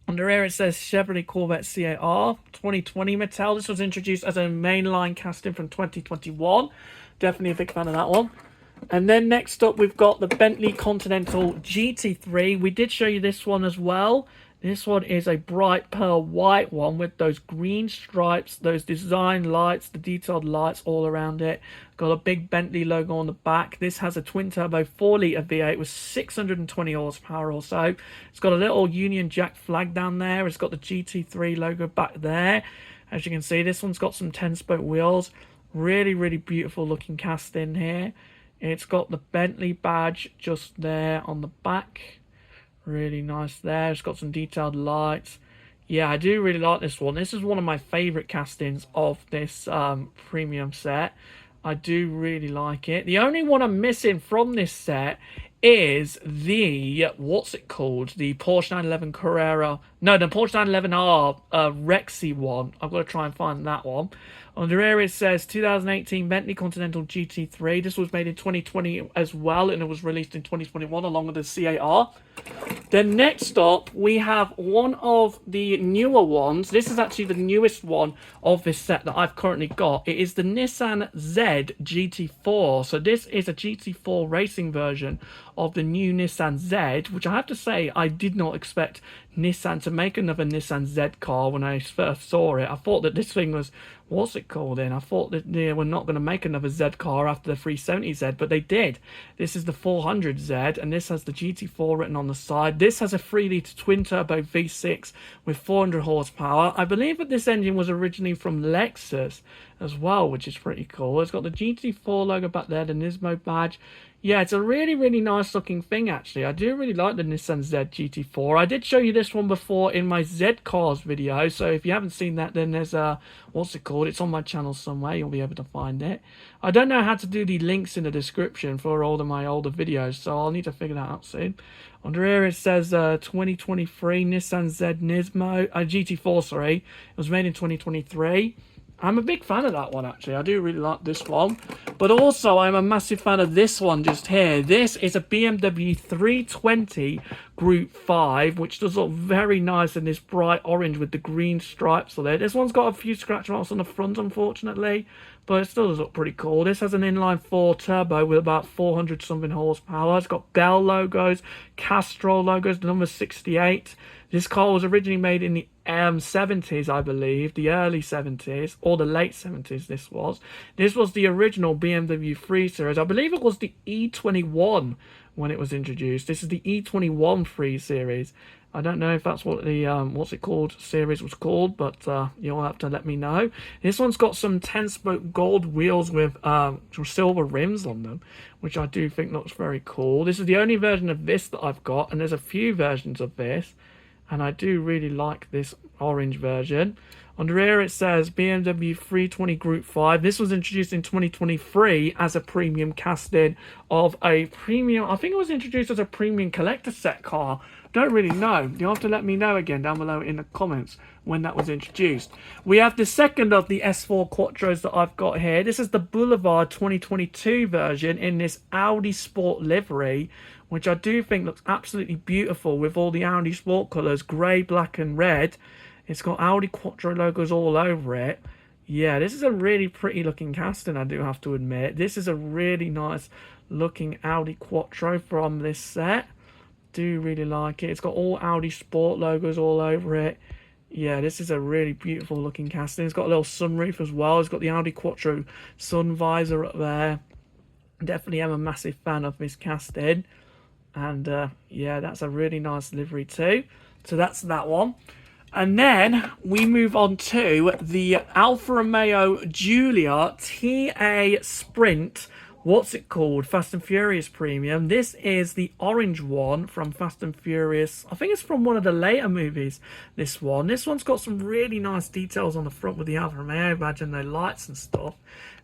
Speaker 1: Under here it says Chevrolet Corvette CAR 2020 Mattel. This was introduced as a mainline casting from 2021. Definitely a big fan of that one. And then next up we've got the Bentley Continental GT3. We did show you this one as well. This one is a bright pearl white one with those green stripes, those design lights, the detailed lights all around it. Got a big Bentley logo on the back. This has a twin-turbo 4-litre V8 with 620 horsepower or so. It's got a little Union Jack flag down there. It's got the GT3 logo back there. As you can see, this one's got some 10-spoke wheels. Really, really beautiful looking casting here. It's got the Bentley badge just there on the back. Really nice there. It's got some detailed lights. Yeah, I do really like this one. This is one of my favourite castings of this premium set. I do really like it. The only one I'm missing from this set is the, the Porsche 911 Carrera No, the Porsche 911R Rexy one. I've got to try and find that one. Under here it says 2018 Bentley Continental GT3. This was made in 2020 as well, and it was released in 2021 along with the C8R. Then next up, we have one of the newer ones. This is actually the newest one of this set that I've currently got. It is the Nissan Z GT4. So this is a GT4 racing version of the new Nissan Z, which I have to say I did not expect Nissan to make another Nissan Z car when I first saw it. I thought that this thing was, what's it called in? I thought that they were not going to make another Z car after the 370Z, but they did. This is the 400Z, and this has the GT4 written on the side. This has a 3-litre twin-turbo V6 with 400 horsepower. I believe that this engine was originally from Lexus as well, which is pretty cool. It's got the GT4 logo back there, the Nismo badge. Yeah, it's a really, really nice looking thing, actually. I do really like the Nissan Z GT4. I did show you this one before in my Z Cars video, so if you haven't seen that, then there's what's it called? It's on my channel somewhere. You'll be able to find it. I don't know how to do the links in the description for all of my older videos, so I'll need to figure that out soon. Under here it says 2023 Nissan Z Nismo GT4, sorry. It was made in 2023. I'm a big fan of that one, actually. I do really like this one. But also, I'm a massive fan of this one just here. This is a BMW 320 Group 5, which does look very nice in this bright orange with the green stripes on it. This one's got a few scratch marks on the front, unfortunately, but it still does look pretty cool. This has an inline-4 turbo with about 400-something horsepower. It's got Bell logos, Castrol logos, the number 68. This car was originally made in the 70s, I believe, the early 70s, or the late 70s this was. This was the original BMW 3 Series. I believe it was the E21 when it was introduced. This is the E21 3 Series. I don't know if that's what the, what's it called, series was called, but you'll have to let me know. This one's got some 10-spoke gold wheels with silver rims on them, which I do think looks very cool. This is the only version of this that I've got, and there's a few versions of this. And I do really like this orange version. Under here it says BMW 320 Group 5. This was introduced in 2023 as a premium casting of a premium... I think it was introduced as a premium collector set car. Don't really know. You'll have to let me know again down below in the comments when that was introduced. We have the second of the S4 Quattros that I've got here. This is the Boulevard 2022 version in this Audi Sport livery, which I do think looks absolutely beautiful with all the Audi Sport colours, grey, black and red. It's got Audi Quattro logos all over it. Yeah, this is a really pretty looking casting, I do have to admit. This is a really nice looking Audi Quattro from this set. Do really like it. It's got all Audi Sport logos all over it. Yeah, this is a really beautiful looking casting. It's got a little sunroof as well. It's got the Audi Quattro sun visor up there. Definitely am a massive fan of this casting. And yeah, that's a really nice livery too. So that's that one. And then we move on to the Alfa Romeo Giulia TA Sprint. What's it called? Fast and Furious Premium. This is the orange one from Fast and Furious. I think it's from one of the later movies, this one. This one's got some really nice details on the front with the Alfa Romeo badge and the lights and stuff.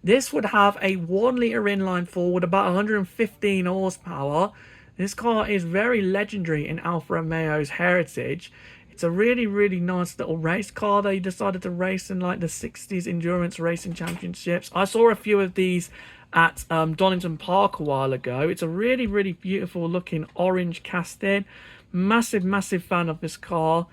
Speaker 1: This would have a 1-litre inline-4 with about 115 horsepower. This car is very legendary in Alfa Romeo's heritage. It's a really, really nice little race car. They decided to race in like the 60s endurance racing championships. I saw a few of these at Donington Park a while ago. It's a really, really beautiful looking orange casting. Massive, massive fan of this car.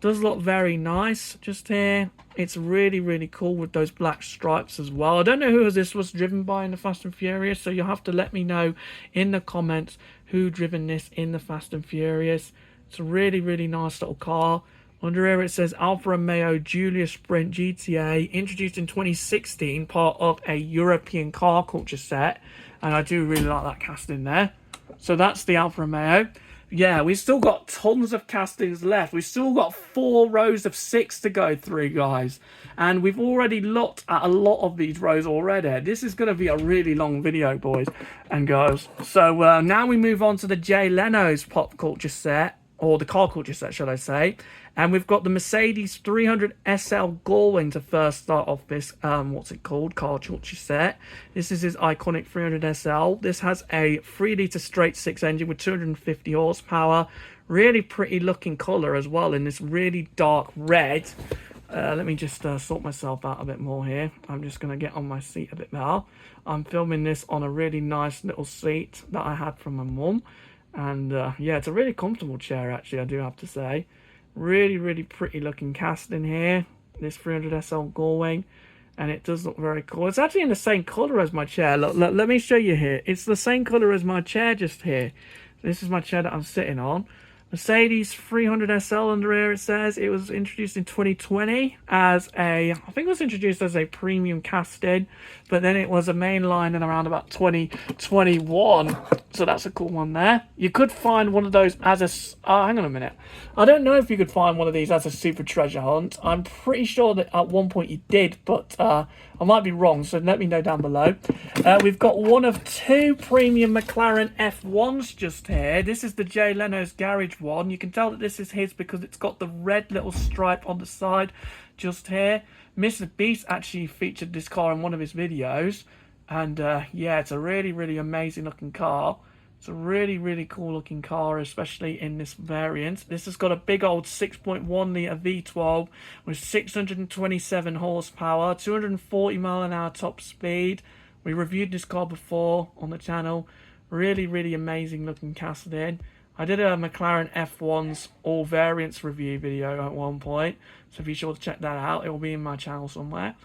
Speaker 1: Does look very nice just here. It's really, really cool with those black stripes as well. I don't know who this was driven by in the Fast and Furious, so you'll have to let me know in the comments who driven this in the Fast and Furious. It's a really, really nice little car. Under here it says Alfa Romeo Giulia Sprint GTA, introduced in 2016, part of a European car culture set. And I do really like that casting there. So that's the Alfa Romeo. Yeah, we've still got tons of castings left. We've still got 4 rows of 6 to go through, guys. And we've already looked at a lot of these rows already. This is going to be a really long video, boys and girls. So now we move on to the Jay Leno's pop culture set. Or the car culture set, should I say. And we've got the Mercedes 300 SL Gullwing to first start off this, what's it called, car culture set. This is his iconic 300 SL. This has a 3-litre straight 6 engine with 250 horsepower. Really pretty looking colour as well in this really dark red. Let me just sort myself out a bit more here. I'm just going to get on my seat a bit now. I'm filming this on a really nice little seat that I had from my mum. And yeah, it's a really comfortable chair actually, I do have to say. Really, really pretty looking casting here. This 300SL Gullwing. And it does look very cool. It's actually in the same colour as my chair. Look, let me show you here. It's the same colour as my chair just here. This is my chair that I'm sitting on. Mercedes 300SL under here, it says. It was introduced in 2020 as I think it was introduced as a premium casting, but then it was a mainline in around about 2021. So that's a cool one there. You could find one of those as a, hang on a minute. I don't know if you could find one of these as a super treasure hunt. I'm pretty sure that at one point you did, but I might be wrong, so let me know down below. We've got one of two premium McLaren F1s just here. This is the Jay Leno's Garage one. You can tell that this is his because it's got the red little stripe on the side just here. Mr. Beast actually featured this car in one of his videos. And yeah, it's a really, really amazing looking car. It's a really, really cool looking car, especially in this variant. This has got a big old 6.1 litre V12 with 627 horsepower, 240 mile an hour top speed. We reviewed this car before on the channel. Really, really amazing looking casting. I did a McLaren F1's all variants review video at one point, so be sure to check that out. It will be in my channel somewhere.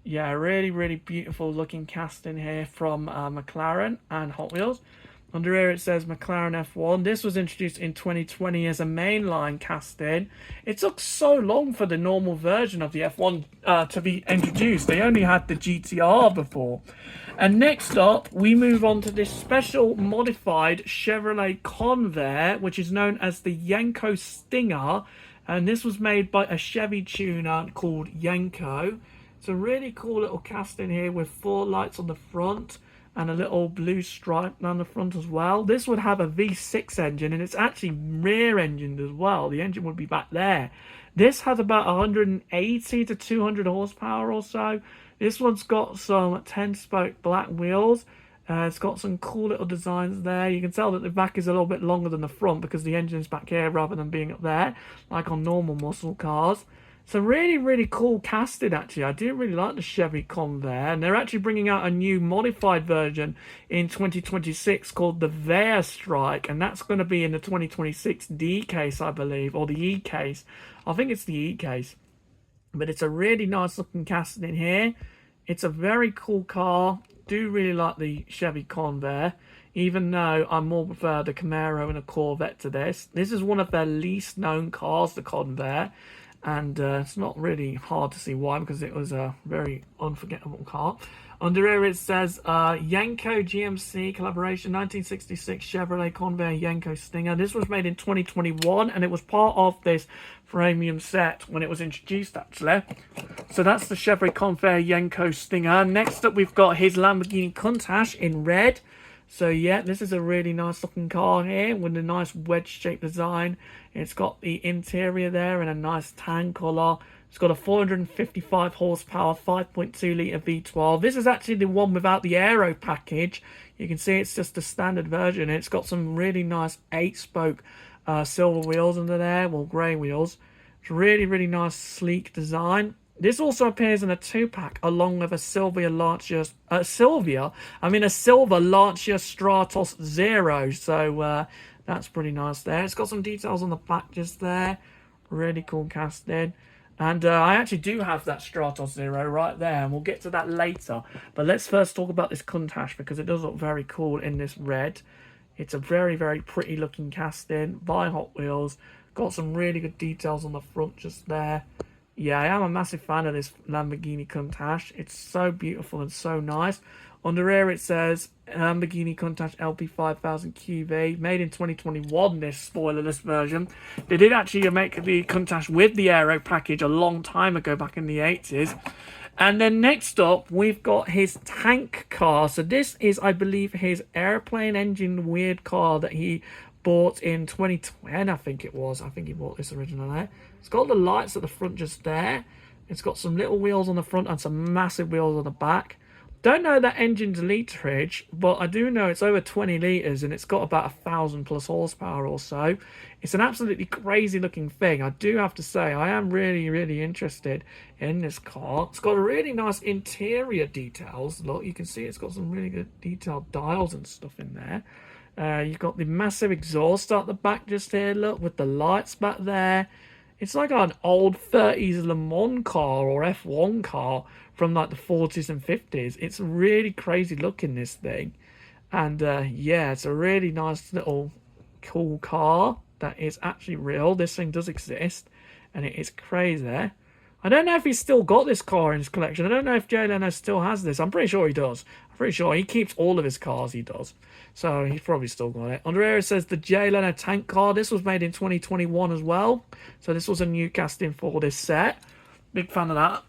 Speaker 1: Yeah, really, really beautiful looking casting here from McLaren and Hot Wheels. Under here it says McLaren F1. This was introduced in 2020 as a mainline casting. It took so long for the normal version of the F1 to be introduced. They only had the GTR before. And next up, we move on to this special modified Chevrolet Convair, which is known as the Yenko Stinger. And this was made by a Chevy tuner called Yenko. It's a really cool little casting here with 4 lights on the front and a little blue stripe down the front as well. This would have a V6 engine, and it's actually rear engined as well. The engine would be back there. This has about 180 to 200 horsepower or so. This one's got some 10-spoke black wheels. It's got some cool little designs there. You can tell that the back is a little bit longer than the front because the engine's back here rather than being up there, like on normal muscle cars. It's a really, really cool casting, actually. I do really like the Chevy Convair. And they're actually bringing out a new modified version in 2026 called the Vair Strike. And that's going to be in the 2026 D case, I believe, or the E case. I think it's the E case. But it's a really nice looking casting in here. It's a very cool car. Do really like the Chevy Convair, even though I more prefer the Camaro and a Corvette to this. This is one of their least known cars, the Convair. And it's not really hard to see why, because it was a very unforgettable car. Under here it says Yenko GMC collaboration 1966 Chevrolet Convair Yenko Stinger. This was made in 2021 and it was part of this premium set when it was introduced, actually. So that's the Chevrolet Convair Yenko Stinger. Next up we've got his Lamborghini Countach in red. So yeah, this is a really nice looking car here with a nice wedge shaped design. It's got the interior there in a nice tan colour. It's got a 455 horsepower 5.2 litre V12. This is actually the one without the aero package. You can see it's just a standard version. It's got some really nice 8-spoke silver wheels under there, well, grey wheels. It's really, really nice sleek design. This also appears in a 2-pack along with a silver Lancia Stratos Zero. So that's pretty nice there. It's got some details on the back just there. Really cool casting. And I actually do have that Stratos Zero right there, and we'll get to that later. But let's first talk about this Countach because it does look very cool in this red. It's a very, very pretty looking casting by Hot Wheels. Got some really good details on the front just there. Yeah, I am a massive fan of this Lamborghini Countach. It's so beautiful and so nice. Under here it says Lamborghini Countach LP5000 QV, made in 2021, this spoilerless version. They did actually make the Countach with the aero package a long time ago, back in the 80s. And then next up, we've got his tank car. So this is, I believe, his airplane engine weird car that he bought in 2010, I think it was. I think he bought this originally. It's got the lights at the front just there. It's got some little wheels on the front and some massive wheels on the back. Don't know that engine's literage, but I do know it's over 20 litres and it's got about 1,000 plus horsepower or so. It's an absolutely crazy looking thing. I do have to say, I am really, really interested in this car. It's got a really nice interior details. Look, you can see it's got some really good detailed dials and stuff in there. You've got the massive exhaust at the back just here, look, with the lights back there. It's like an old 30s Le Mans car or F1 car from like the 40s and 50s. It's really crazy looking, this thing. And yeah, it's a really nice little cool car that is actually real. This thing does exist and it is crazy. I don't know if he's still got this car in his collection. I don't know if Jay Leno still has this. I'm pretty sure he does. I'm pretty sure he keeps all of his cars, he does. So he's probably still got it. Under here it says the Jay Leno tank car. This was made in 2021 as well. So this was a new casting for this set. Big fan of that.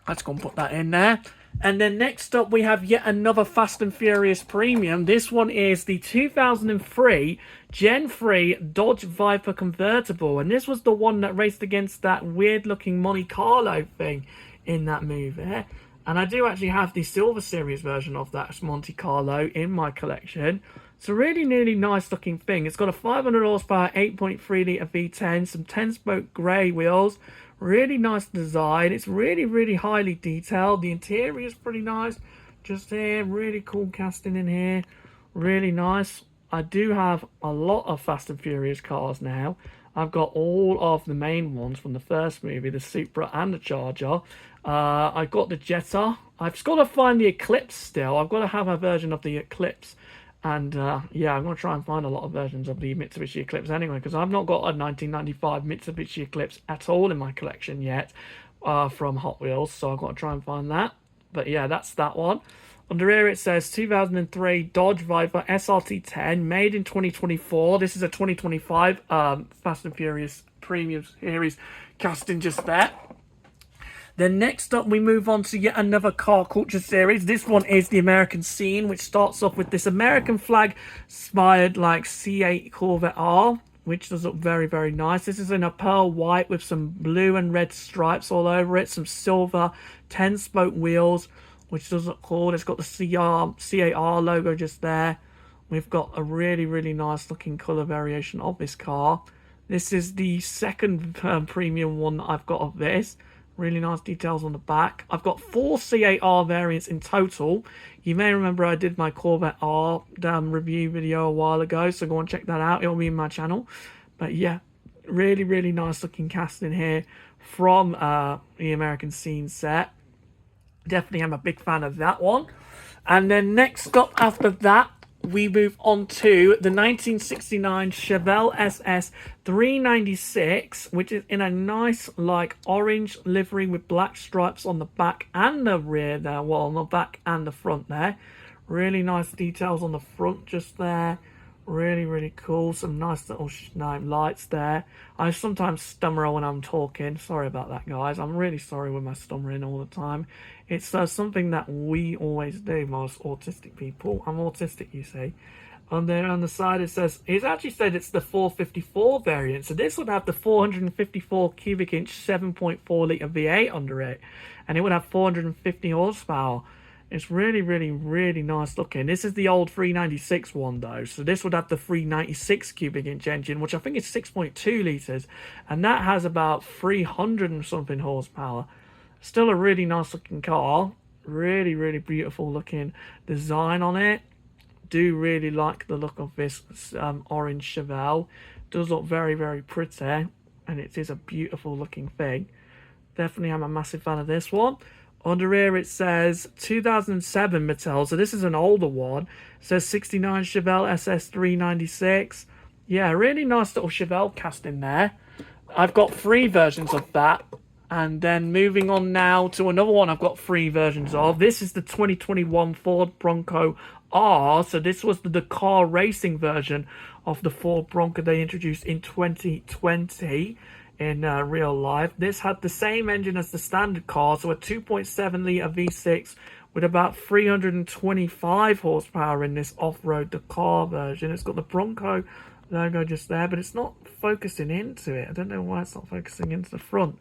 Speaker 1: Let's go and put that in there. And then next up we have yet another Fast and Furious Premium. This one is the 2003 Gen 3 Dodge Viper convertible. And this was the one that raced against that weird looking Monte Carlo thing in that movie. And I do actually have the Silver Series version of that Monte Carlo in my collection. It's a really, really nice looking thing. It's got a 500 horsepower 8.3 litre V10, some 10-spoke grey wheels. Really nice design. It's really, really highly detailed. The interior is pretty nice. Just here, really cool casting in here. Really nice. I do have a lot of Fast and Furious cars now. I've got all of the main ones from the first movie, the Supra and the Charger. I've got the Jetta. I've just got to find the Eclipse still. I've got to have a version of the Eclipse. And yeah, I'm going to try and find a lot of versions of the Mitsubishi Eclipse anyway, because I've not got a 1995 Mitsubishi Eclipse at all in my collection yet from Hot Wheels, so I've got to try and find that. But yeah, that's that one. Under here it says 2003 Dodge Viper SRT10, made in 2024. This is a 2025 Fast and Furious Premium Series casting just there. Then next up we move on to yet another car culture series. This one is the American Scene, which starts off with this American flag inspired like C8 Corvette R, which does look very, very nice. This is in a pearl white with some blue and red stripes all over it, some silver 10-spoke wheels, which does look cool. It's got the CAR logo just there. We've got a really, really nice looking colour variation of this car. This is the second premium one that I've got of this. Really nice details on the back. I've got 4 C8R variants in total. You may remember I did my Corvette R review video a while ago, so go and check that out. It'll be in my channel. But yeah, really, really nice looking casting here from the American Scene set. Definitely am a big fan of that one. And then next up after that, we move on to the 1969 Chevelle SS 396, which is in a nice like orange livery with black stripes on the back and the rear there. Well, on the back and the front there. Really nice details on the front just there. Really, really cool. Some nice little lights there. I sometimes stammer when I'm talking. Sorry about that, guys. I'm really sorry with my stammering all the time. It's something that we always do, most autistic people. I'm autistic, you see. And then on the side it says, it's actually said it's the 454 variant. So this would have the 454 cubic inch 7.4 litre V8 under it. And it would have 450 horsepower. It's really, really, really nice looking. This is the old 396 one though. So this would have the 396 cubic inch engine, which I think is 6.2 litres. And that has about 300 and something horsepower. Still a really nice looking car. Really, really beautiful looking design on it. Do really like the look of this orange Chevelle. Does look very, very pretty. And it is a beautiful looking thing. Definitely am a massive fan of this one. Under here it says 2007 Mattel, so this is an older one. It says 69 Chevelle SS 396. Yeah, really nice little Chevelle cast in there. I've got 3 versions of that. And then moving on now to another one I've got 3 versions of. This is the 2021 Ford Bronco R. So this was the Dakar racing version of the Ford Bronco they introduced in 2020. In real life. This had the same engine as the standard car, so a 2.7 litre V6 with about 325 horsepower in this off-road Dakar version. It's got the Bronco logo just there, but it's not focusing into it. I don't know why it's not focusing into the front.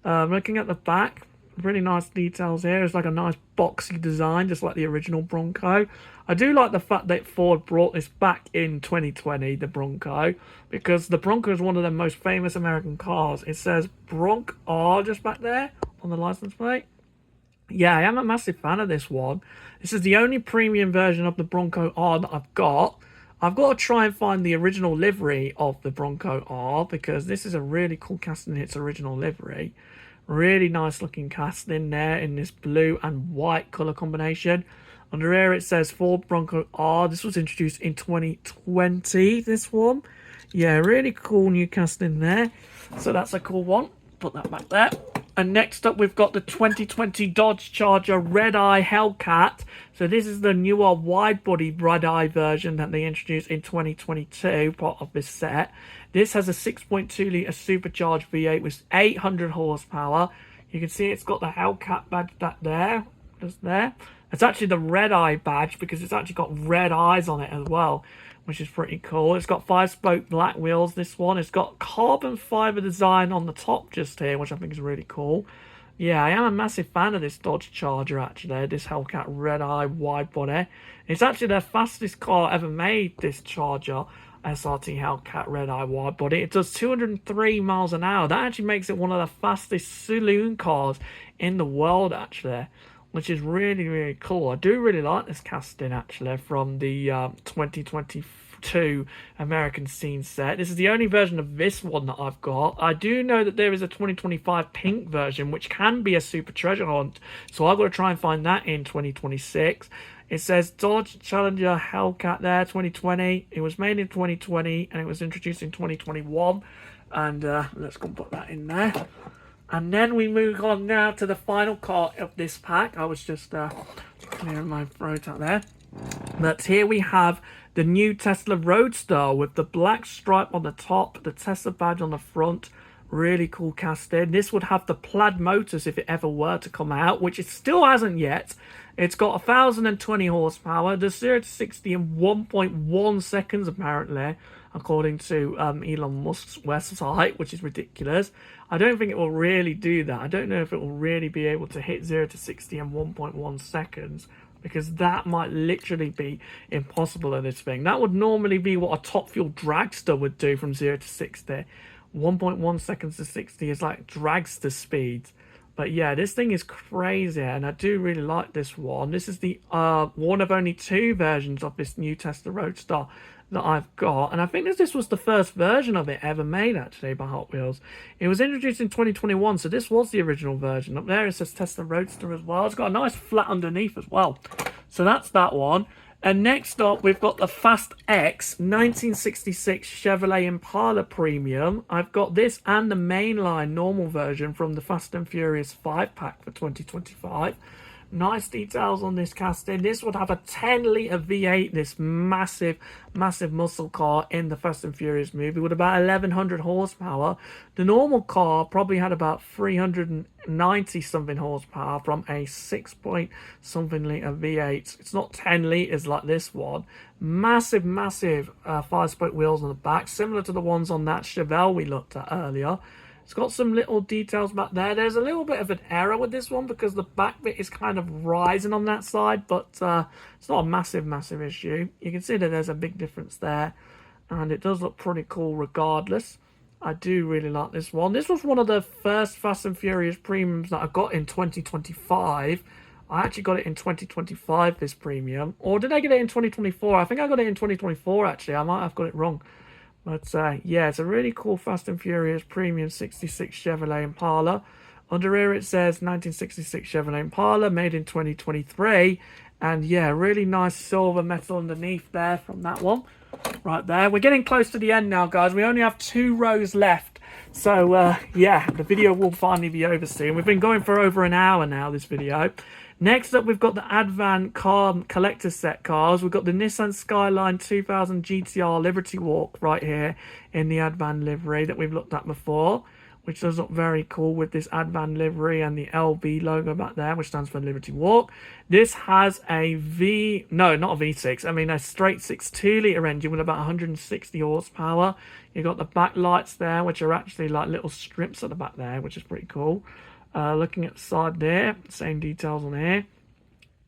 Speaker 1: Looking at the back, Really nice details here. It's like a nice boxy design, just like the original Bronco. I do like the fact that Ford brought this back in 2020, the Bronco, because the Bronco is one of the most famous American cars. It says Bronc R just back there on the license plate. Yeah, I am a massive fan of this one. This is the only premium version of the Bronco R that I've got. I've got to try and find the original livery of the Bronco R, because this is a really cool casting in its original livery. Really nice looking casting there in this blue and white colour combination. Under here it says Ford Bronco R. This was introduced in 2020, this one. Yeah, really cool new casting there. So that's a cool one. Put that back there. And next up, we've got the 2020 Dodge Charger Red Eye Hellcat. So this is the newer wide-body Red Eye version that they introduced in 2022, part of this set. This has a 6.2-litre supercharged V8 with 800 horsepower. You can see it's got the Hellcat badge back there, just there. It's actually the Red Eye badge because it's actually got red eyes on it as well, which is pretty cool. It's got 5-spoke black wheels, this one. It's got carbon fibre design on the top just here, which I think is really cool. Yeah, I am a massive fan of this Dodge Charger, actually. This Hellcat Red Eye wide body. It's actually the fastest car ever made, this Charger SRT Hellcat Red Eye wide body. It does 203 miles an hour. That actually makes it one of the fastest saloon cars in the world, actually, which is really, really cool. I do really like this casting, actually, from the 2022 American Scene set. This is the only version of this one that I've got. I do know that there is a 2025 pink version, which can be a super treasure hunt, so I've got to try and find that in 2026. It says Dodge Challenger Hellcat there, 2020. It was made in 2020, and it was introduced in 2021. And let's go and put that in there. And then we move on now to the final car of this pack. I was just clearing my throat out there. But here we have the new Tesla Roadster with the black stripe on the top, the Tesla badge on the front. Really cool casting. This would have the plaid motors if it ever were to come out, which it still hasn't yet. It's got 1,020 horsepower, the 0 to 60 in 1.1 seconds apparently, according to Elon Musk's website, which is ridiculous. I don't think it will really do that. I don't know if it will really be able to hit 0 to 60 in 1.1 seconds, because that might literally be impossible in this thing. That would normally be what a top fuel dragster would do from 0 to 60. 1.1 seconds to 60 is like dragster speed. But yeah, this thing is crazy, and I do really like this one. This is the one of only 2 versions of this new Tesla Roadster that I've got, and I think this was the first version of it ever made, actually, by Hot Wheels. It was introduced in 2021, so this was the original version. Up there it says Tesla Roadster as well. It's got a nice flat underneath as well. So that's that one. And next up, we've got the Fast X 1966 Chevrolet Impala Premium. I've got this and the mainline normal version from the Fast and Furious 5-pack for 2025. Nice details on this casting. This would have a 10-litre V8, this massive, massive muscle car in the Fast and Furious movie with about 1,100 horsepower. The normal car probably had about 390-something horsepower from a 6-point-something-litre V8. It's not 10 litres like this one. Massive, massive 5-spoke wheels on the back, similar to the ones on that Chevelle we looked at earlier. It's got some little details back there. There's a little bit of an error with this one because the back bit is kind of rising on that side, but it's not a massive, massive issue. You can see that there's a big difference there, and it does look pretty cool regardless. I do really like this one. This was one of the first Fast and Furious premiums that I got in 2025. I actually got it in 2025, this premium. Or did I get it in 2024? I think I got it in 2024, actually. I might have got it wrong. But yeah, it's a really cool Fast and Furious Premium 66 Chevrolet Impala. Under here it says 1966 Chevrolet Impala, made in 2023. And yeah, really nice silver metal underneath there from that one. Right there. We're getting close to the end now, guys. We only have 2 rows left. So yeah, the video will finally be over soon. We've been going for over an hour now, this video. Next up, we've got the Advan car collector set cars. We've got the Nissan Skyline 2000 GTR Liberty Walk right here in the Advan livery that we've looked at before, which does look very cool with this Advan livery and the LB logo back there, which stands for Liberty Walk. This has a not a V6, I mean a straight 6 2-litre engine with about 160 horsepower. You've got the back lights there, which are actually like little strips at the back there, which is pretty cool. Looking at the side there, same details on here.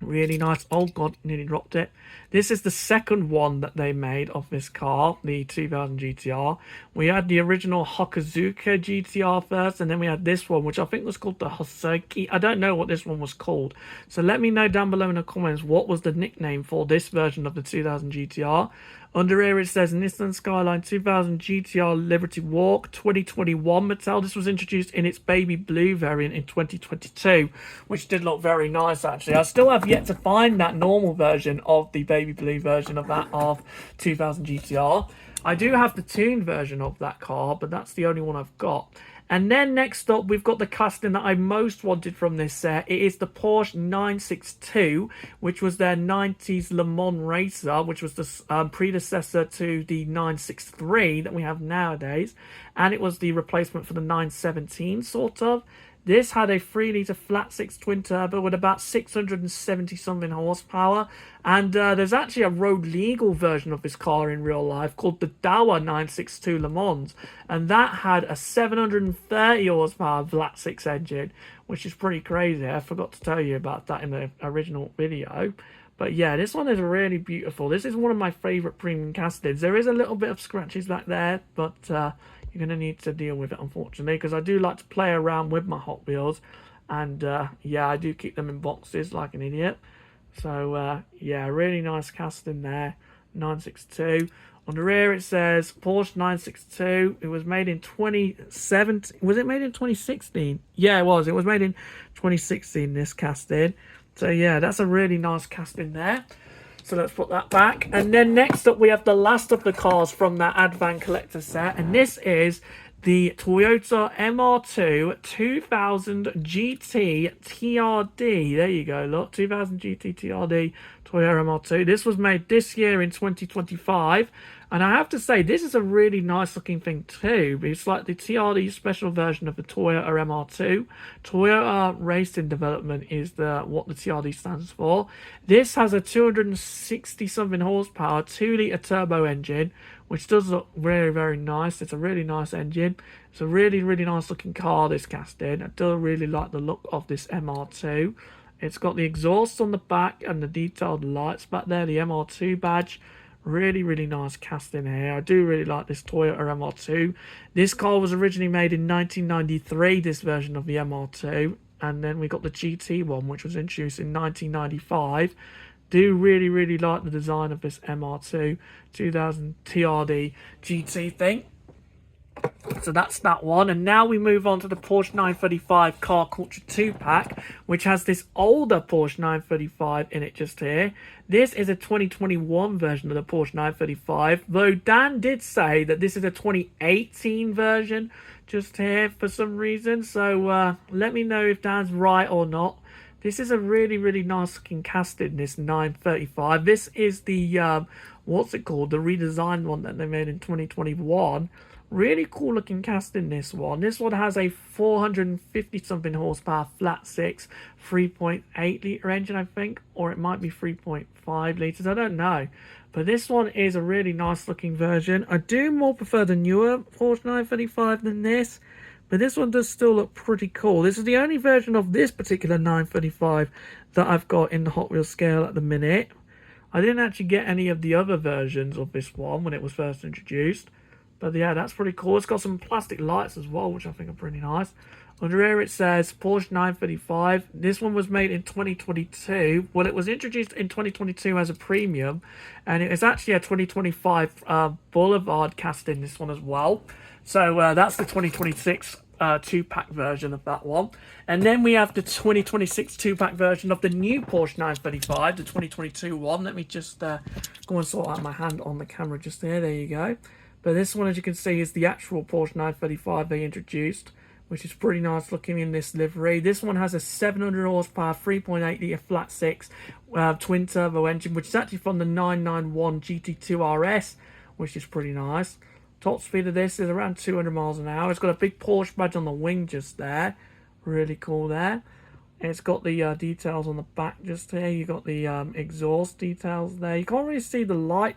Speaker 1: Really nice. Oh god, nearly dropped it. This is the second one that they made of this car, the 2000 GTR. We had the original Hakuzuka GTR first, and then we had this one, which I think was called the Hosoki. I don't know what this one was called. So let me know down below in the comments what was the nickname for this version of the 2000 GTR. Under here it says Nissan Skyline 2000 GTR Liberty Walk 2021 Mattel. This was introduced in its baby blue variant in 2022, which did look very nice actually. I still have yet to find that normal version of the baby blue version of that of 2000 GTR. I do have the tuned version of that car, but that's the only one I've got. And then next up, we've got the casting that I most wanted from this set. It is the Porsche 962, which was their 90s Le Mans racer, which was the predecessor to the 963 that we have nowadays. And it was the replacement for the 917, sort of. This had a 3-litre flat-six twin-turbo with about 670-something horsepower. And there's actually a road-legal version of this car in real life called the Daiwa 962 Le Mans. And that had a 730-horsepower flat-six engine, which is pretty crazy. I forgot to tell you about that in the original video. But yeah, this one is really beautiful. This is one of my favourite premium castings. There is a little bit of scratches back there, but you're going to need to deal with it, unfortunately, because I do like to play around with my Hot Wheels. And yeah, I do keep them in boxes like an idiot. So yeah, really nice casting there. 962. On the rear it says Porsche 962. It was made in 2017. Was it made in 2016? Yeah, it was. It was made in 2016, this casting. So yeah, that's a really nice casting there. So let's put that back. And then next up we have the last of the cars from that Advan Collector set. And this is the Toyota MR2 2000 GT TRD. There you go, look. 2000 GT TRD Toyota MR2. This was made this year in 2025. And I have to say, this is a really nice looking thing too. It's like the TRD special version of the Toyota MR2. Toyota Racing Development is what the TRD stands for. This has a 260 something horsepower 2-litre turbo engine, which does look very, very nice. It's a really nice engine. It's a really, really nice looking car, this casting. I do really like the look of this MR2. It's got the exhaust on the back and the detailed lights back there, the MR2 badge. Really, really nice casting here. I do really like this Toyota MR2. This car was originally made in 1993, this version of the MR2. And then we got the GT one, which was introduced in 1995. Do really, really like the design of this MR2 2000 TRD GT thing. So that's that one. And now we move on to the Porsche 935 Car Culture 2-pack, which has this older Porsche 935 in it just here. This is a 2021 version of the Porsche 935, though Dan did say that this is a 2018 version just here for some reason. So let me know if Dan's right or not. This is a really, really nice looking casting, this 935. This is the, what's it called? The redesigned one that they made in 2021. Really cool looking casting, this one. This one has a 450 something horsepower flat six 3.8 litre engine, I think, or it might be 3.5 litres, I don't know. But this one is a really nice looking version. I do more prefer the newer Porsche 935 than this, but this one does still look pretty cool. This is the only version of this particular 935 that I've got in the Hot Wheels scale at the minute. I didn't actually get any of the other versions of this one when it was first introduced. But yeah, that's pretty cool. It's got some plastic lights as well, which I think are pretty nice. Under here it says Porsche 935. This one was made in 2022. Well, it was introduced in 2022 as a premium. And it is actually a 2025 Boulevard casting, this one as well. So that's the 2026 2-pack version of that one. And then we have the 2026 2-pack version of the new Porsche 935, the 2022 one. Let me just go and sort out my hand on the camera just there. There you go. But this one, as you can see, is the actual Porsche 935 they introduced, which is pretty nice looking in this livery. This one has a 700 horsepower, 3.8 litre flat six twin turbo engine, which is actually from the 991 GT2 RS, which is pretty nice. Top speed of this is around 200 miles an hour. It's got a big Porsche badge on the wing just there. Really cool there. And it's got the details on the back just here. You got the exhaust details there. You can't really see the light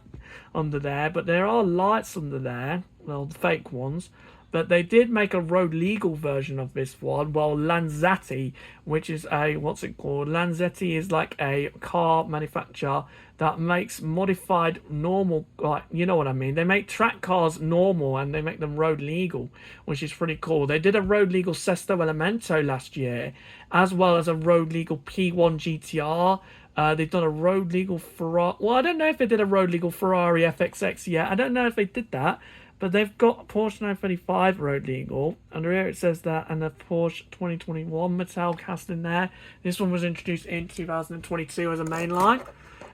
Speaker 1: under there, but there are lights under there. Well, the fake ones. But they did make a road legal version of this one. Well, Lanzetti, which is a, what's it called? Lanzetti is like a car manufacturer that makes modified normal, like, you know what I mean? They make track cars normal and they make them road legal, which is pretty cool. They did a road legal Sesto Elemento last year, as well as a road legal P1 GTR. They've done a road legal Ferrari. Well, I don't know if they did a road legal Ferrari FXX yet. I don't know if they did that. But they've got a Porsche 935 road legal. Under here it says that, and the Porsche 2021 Mattel cast in there. This one was introduced in 2022 as a main line.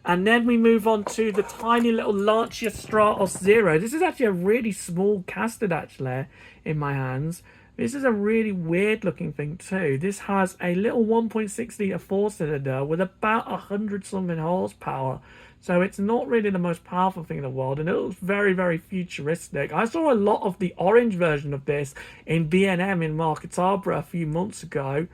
Speaker 1: And then we move on to the tiny little Lancia Stratos Zero. This is actually a really small casted, actually, in my hands. This is a really weird looking thing too. This has a little 1.6 litre 4-cylinder with about 100 something horsepower. So it's not really the most powerful thing in the world, and it looks very, very futuristic. I saw a lot of the orange version of this in B&M in Market Harborough a few months ago.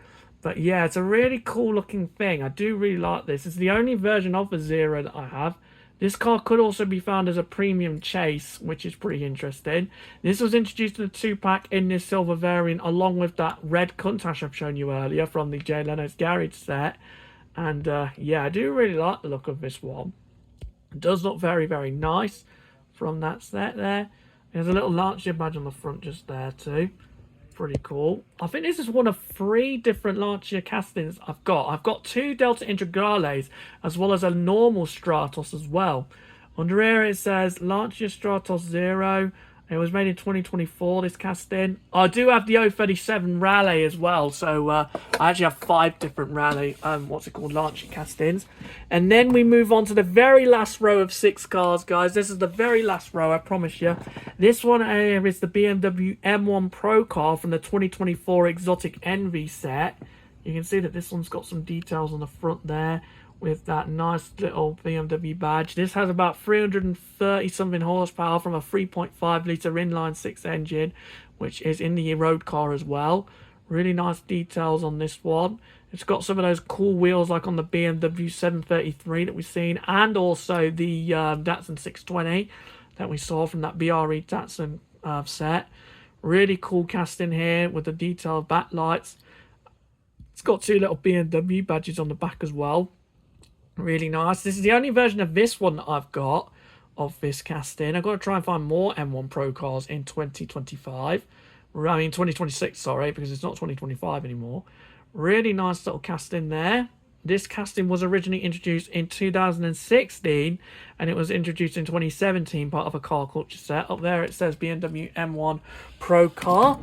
Speaker 1: But yeah, it's a really cool looking thing. I do really like this. It's the only version of the Zero that I have. This car could also be found as a premium chase, which is pretty interesting. This was introduced in a 2-pack in this silver variant, along with that red Countach I've shown you earlier from the Jay Leno's Garage set. And yeah, I do really like the look of this one. It does look very, very nice from that set there. There's a little Lancia badge on the front just there too. Pretty cool. I think this is one of 3 different Lancia castings I've got. I've got 2 Delta Integrales as well as a normal Stratos as well. Under here it says Lancia Stratos Zero. It was made in 2024, this casting. I do have the 037 Raleigh as well, so I actually have 5 different Raleigh, Lancia castings. And then we move on to the very last row of 6 cars, guys. This is the very last row, I promise you. This one is the BMW M1 Pro car from the 2024 Exotic Envy set. You can see that this one's got some details on the front there, with that nice little BMW badge. This has about 330 something horsepower from a 3.5 litre inline 6 engine, which is in the road car as well. Really nice details on this one. It's got some of those cool wheels like on the BMW 733 that we've seen, and also the Datsun 620 that we saw from that BRE Datsun set. Really cool casting here with the detailed backlights. It's got 2 little BMW badges on the back as well. Really nice. This is the only version of this one that I've got of this casting. I've got to try and find more M1 Pro cars in 2025. I mean 2026, sorry, because it's not 2025 anymore. Really nice little casting there. This casting was originally introduced in 2016, and it was introduced in 2017, part of a car culture set. Up there it says BMW M1 Pro car.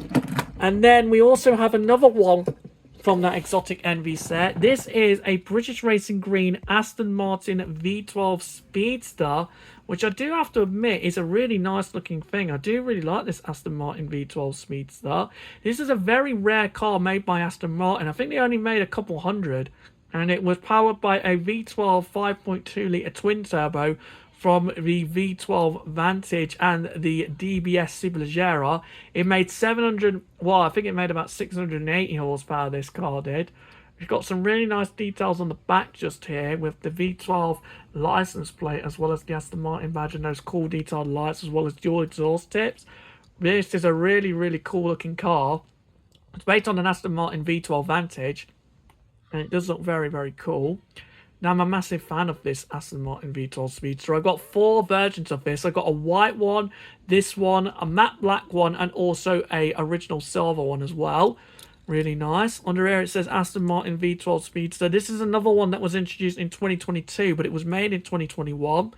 Speaker 1: And then we also have another one from that Exotic Envy set. This is a British Racing Green Aston Martin V12 Speedster, which I do have to admit is a really nice looking thing. I do really like this Aston Martin V12 Speedster. This is a very rare car made by Aston Martin. I think they only made a couple hundred, and it was powered by a V12 5.2 litre twin turbo from the V12 Vantage and the DBS Superleggera. It made 700, well, I think it made about 680 horsepower, this car did. It's got some really nice details on the back just here with the V12 license plate, as well as the Aston Martin badge and those cool detailed lights, as well as dual exhaust tips. This is a really, really cool looking car. It's based on an Aston Martin V12 Vantage, and it does look very, very cool. Now, I'm a massive fan of this Aston Martin V12 Speedster. I've got 4 versions of this. I've got a white one, this one, a matte black one, and also a original silver one as well. Really nice. Under here it says Aston Martin V12 Speedster. This is another one that was introduced in 2022, but it was made in 2021.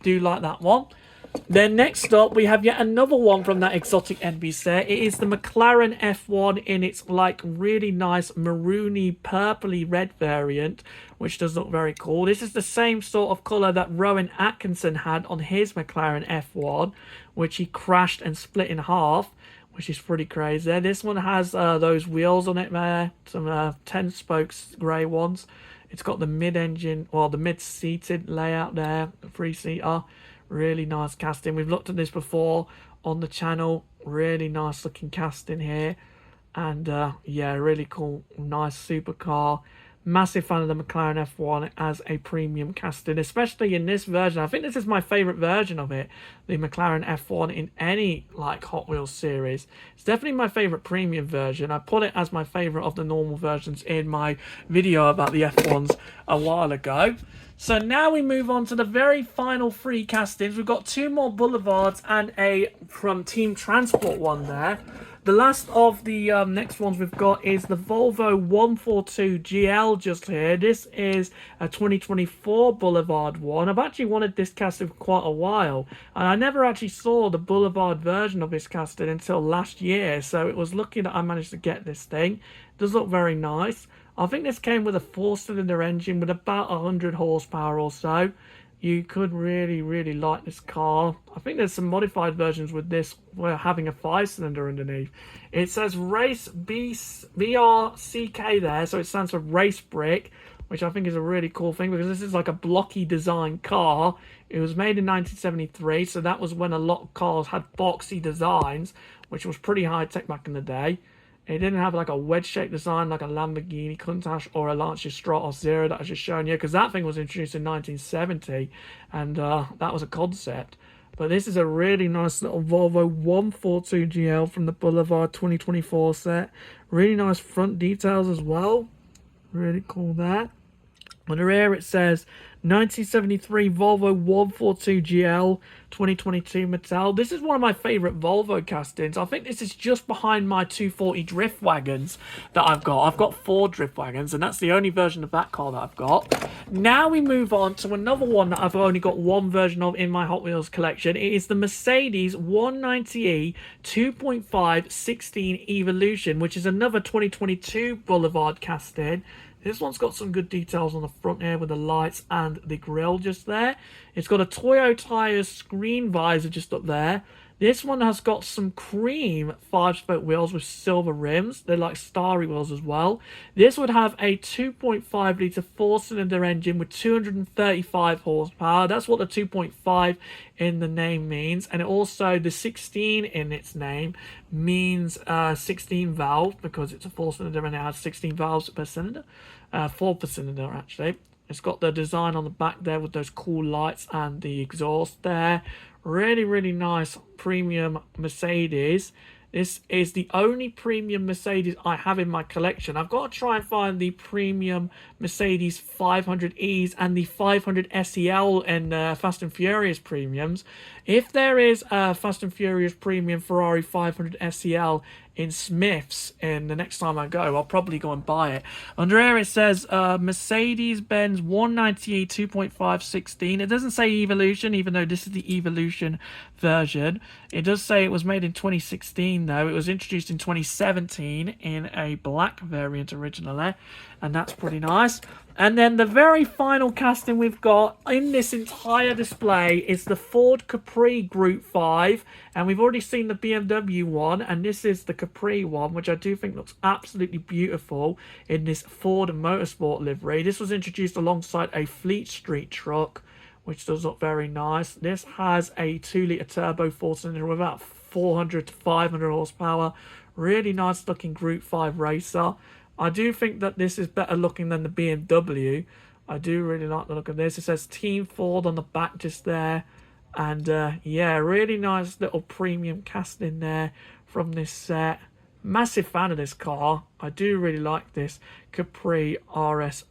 Speaker 1: Do like that one. Then next up, we have yet another one from that Exotic Envy set. It is the McLaren F1 in its like really nice maroony purpley red variant, which does look very cool. This is the same sort of colour that Rowan Atkinson had on his McLaren F1, which he crashed and split in half, which is pretty crazy. This one has those wheels on it there, some 10 spokes grey ones. It's got the mid-engine, or the mid-seated layout there, the 3-seater. Really nice casting. We've looked at this before on the channel. Really nice looking casting here. And yeah, really cool, nice supercar. Massive fan of the McLaren F1 as a premium casting, especially in this version. I think this is my favourite version of it, the McLaren F1 in any like Hot Wheels series. It's definitely my favourite premium version. I put it as my favourite of the normal versions in my video about the F1s a while ago. So now we move on to the very final three castings. We've got two more Boulevards and a from Team Transport one there. The last of the next ones we've got is the Volvo 142 GL just here. This is a 2024 Boulevard one. I've actually wanted this casting for quite a while, and I never actually saw the Boulevard version of this casting until last year, so it was lucky that I managed to get this thing. It does look very nice. I think this came with a 4-cylinder engine with about 100 horsepower or so. You could really like this car. I think there's some modified versions with this where having a 5-cylinder underneath. It says Race BRCK there, so it stands for Race Brick, which I think is a really cool thing because this is like a blocky design car. It was made in 1973, so that was when a lot of cars had boxy designs, which was pretty high tech back in the day. It didn't have like a wedge-shaped design like a Lamborghini Countach or a Lancia Stratos Zero that I was just showing you, because that thing was introduced in 1970, and that was a concept. But this is a really nice little Volvo 142 GL from the Boulevard 2024 set. Really nice front details as well. Really cool there. On the rear it says 1973 Volvo 142 GL 2022 Mattel. This is one of my favourite Volvo castings. I think this is just behind my 240 drift wagons that I've got. I've got 4 drift wagons, and that's the only version of that car that I've got. Now we move on to another one that I've only got one version of in my Hot Wheels collection. It is the Mercedes 190e 2.5 16 Evolution, which is another 2022 Boulevard casting. This one's got some good details on the front here with the lights and the grille just there. It's got a Toyo Tires screen visor just up there. This one has got some cream 5-spoke wheels with silver rims. They're like starry wheels as well. This would have a 2.5 litre 4-cylinder engine with 235 horsepower. That's what the 2.5 in the name means. And also the 16 in its name means 16 valve, because it's a 4-cylinder and it has 16 valves per cylinder. 4 per cylinder actually. It's got the design on the back there with those cool lights and the exhaust there. Really nice premium Mercedes. This is the only premium Mercedes I have in my collection. I've got to try and find the premium Mercedes 500Es and the 500 SEL and Fast and Furious premiums. If there is a Fast and Furious premium Ferrari 500 SEL in Smith's, and the next time I go, I'll probably go and buy it. Under here it says Mercedes-Benz 190e 2.5 16. It doesn't say Evolution, even though this is the Evolution version. It does say it was made in 2016, though. It was introduced in 2017 in a black variant originally, and that's pretty nice. And then the very final casting we've got in this entire display is the Ford Capri Group 5. And we've already seen the BMW one, and this is the Capri one, which I do think looks absolutely beautiful in this Ford Motorsport livery. This was introduced alongside a Fleet Street truck, which does look very nice. This has a 2-litre turbo 4-cylinder with about 400 to 500 horsepower. Really nice looking Group 5 racer. I do think that this is better looking than the BMW. I do really like the look of this. It says Team Ford on the back just there. And yeah, really nice little premium casting there from this set. Massive fan of this car. I do really like this Capri RS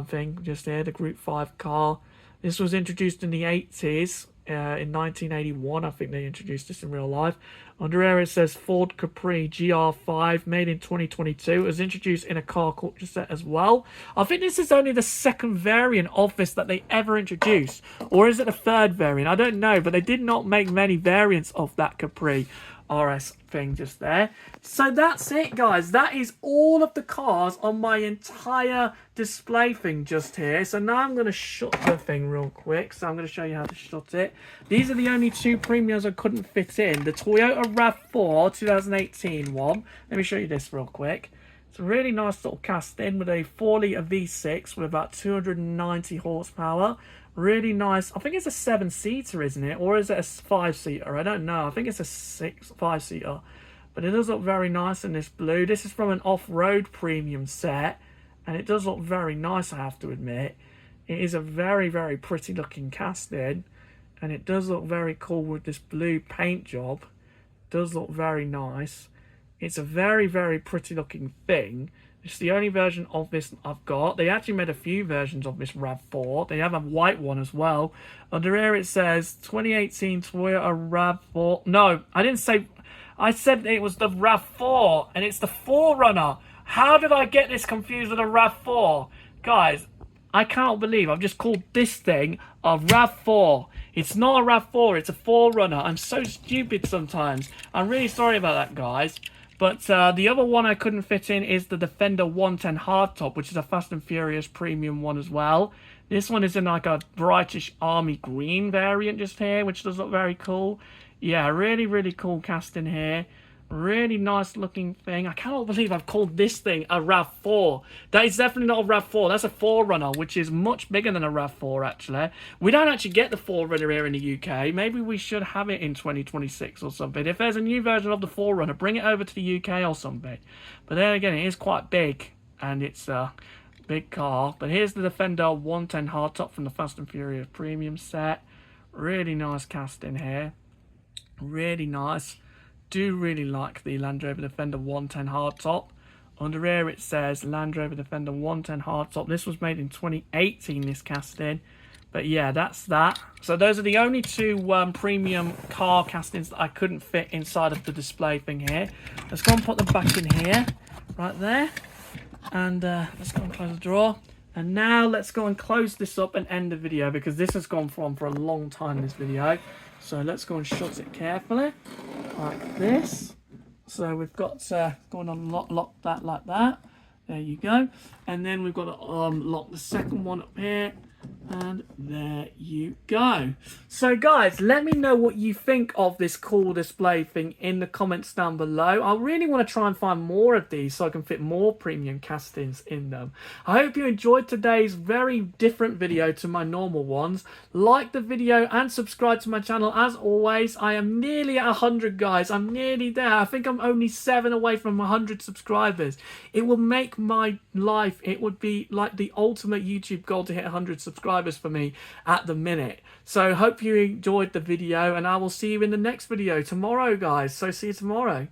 Speaker 1: thing just here, the Group 5 car. This was introduced in the 80s. In 1981, I think they introduced this in real life. Under here it says Ford Capri GR5, made in 2022. It was introduced in a car culture set as well. I think this is only the second variant of this that they ever introduced. Or is it a third variant? I don't know, but they did not make many variants of that Capri RS thing just there. So that's it, guys. That is all of the cars on my entire display thing just here. So now I'm going to shut the thing real quick. So I'm going to show you how to shut it. These are the only 2 premiums I couldn't fit in. The Toyota RAV4 2018 one. Let me show you this real quick. It's a really nice little cast in with a 4-litre V6 with about 290 horsepower. Really nice. I think it's a 7-seater, isn't it? Or is it a 5-seater? I don't know. I think it's a 5-seater. But it does look very nice in this blue. This is from an off-road premium set. and it does look very nice, I have to admit. It is a very, very pretty looking casting, and it does look very cool with this blue paint job. It does look very nice. It's a very, very pretty looking thing. It's the only version of this I've got. They actually made a few versions of this RAV4. They have a white one as well. Under here it says 2018 Toyota RAV4. No, I didn't say... I said it was the RAV4, and it's the 4Runner. How did I get this confused with a RAV4? Guys, I cannot believe I've just called this thing a RAV4. It's not a RAV4, it's a 4Runner. I'm so stupid sometimes. I'm really sorry about that, guys. But the other one I couldn't fit in is the Defender 110 hardtop, which is a Fast and Furious premium one as well. This one is in like a brightish army green variant just here, which does look very cool. Yeah, really, really cool casting here. Really nice looking thing. I cannot believe I've called this thing a RAV4. That is definitely not a RAV4. That's a 4Runner, which is much bigger than a RAV4, actually. We don't actually get the 4Runner here in the UK. Maybe we should have it in 2026 or something. If there's a new version of the 4Runner, bring it over to the UK or something. But then again, it is quite big, and it's a big car. But here's the Defender 110 hardtop from the Fast and Furious premium set. Really nice casting here. Really nice. Do really like the Land Rover Defender 110 hardtop. Under here it says Land Rover Defender 110 hardtop. This was made in 2018, this casting. But yeah, that's that. So those are the only two premium car castings that I couldn't fit inside of the display thing here. Let's go and put them back in here, right there. And let's go and close the drawer. And now let's go and close this up and end the video, because this has gone on for a long time, this video. So let's go and shut it carefully, like this. So we've got going on lock that like that. There you go. And then we've got to lock the second one up here. And there you go. So guys, let me know what you think of this cool display thing in the comments down below. I really want to try and find more of these so I can fit more premium castings in them. I hope you enjoyed today's very different video to my normal ones. Like the video and subscribe to my channel as always. I am nearly at 100, guys. I'm nearly there. I think I'm only 7 away from 100 subscribers. It will make my life, it would be like the ultimate YouTube goal to hit 100 subscribers for me at the minute. So hope you enjoyed the video, and I will see you in the next video tomorrow, guys. So see you tomorrow.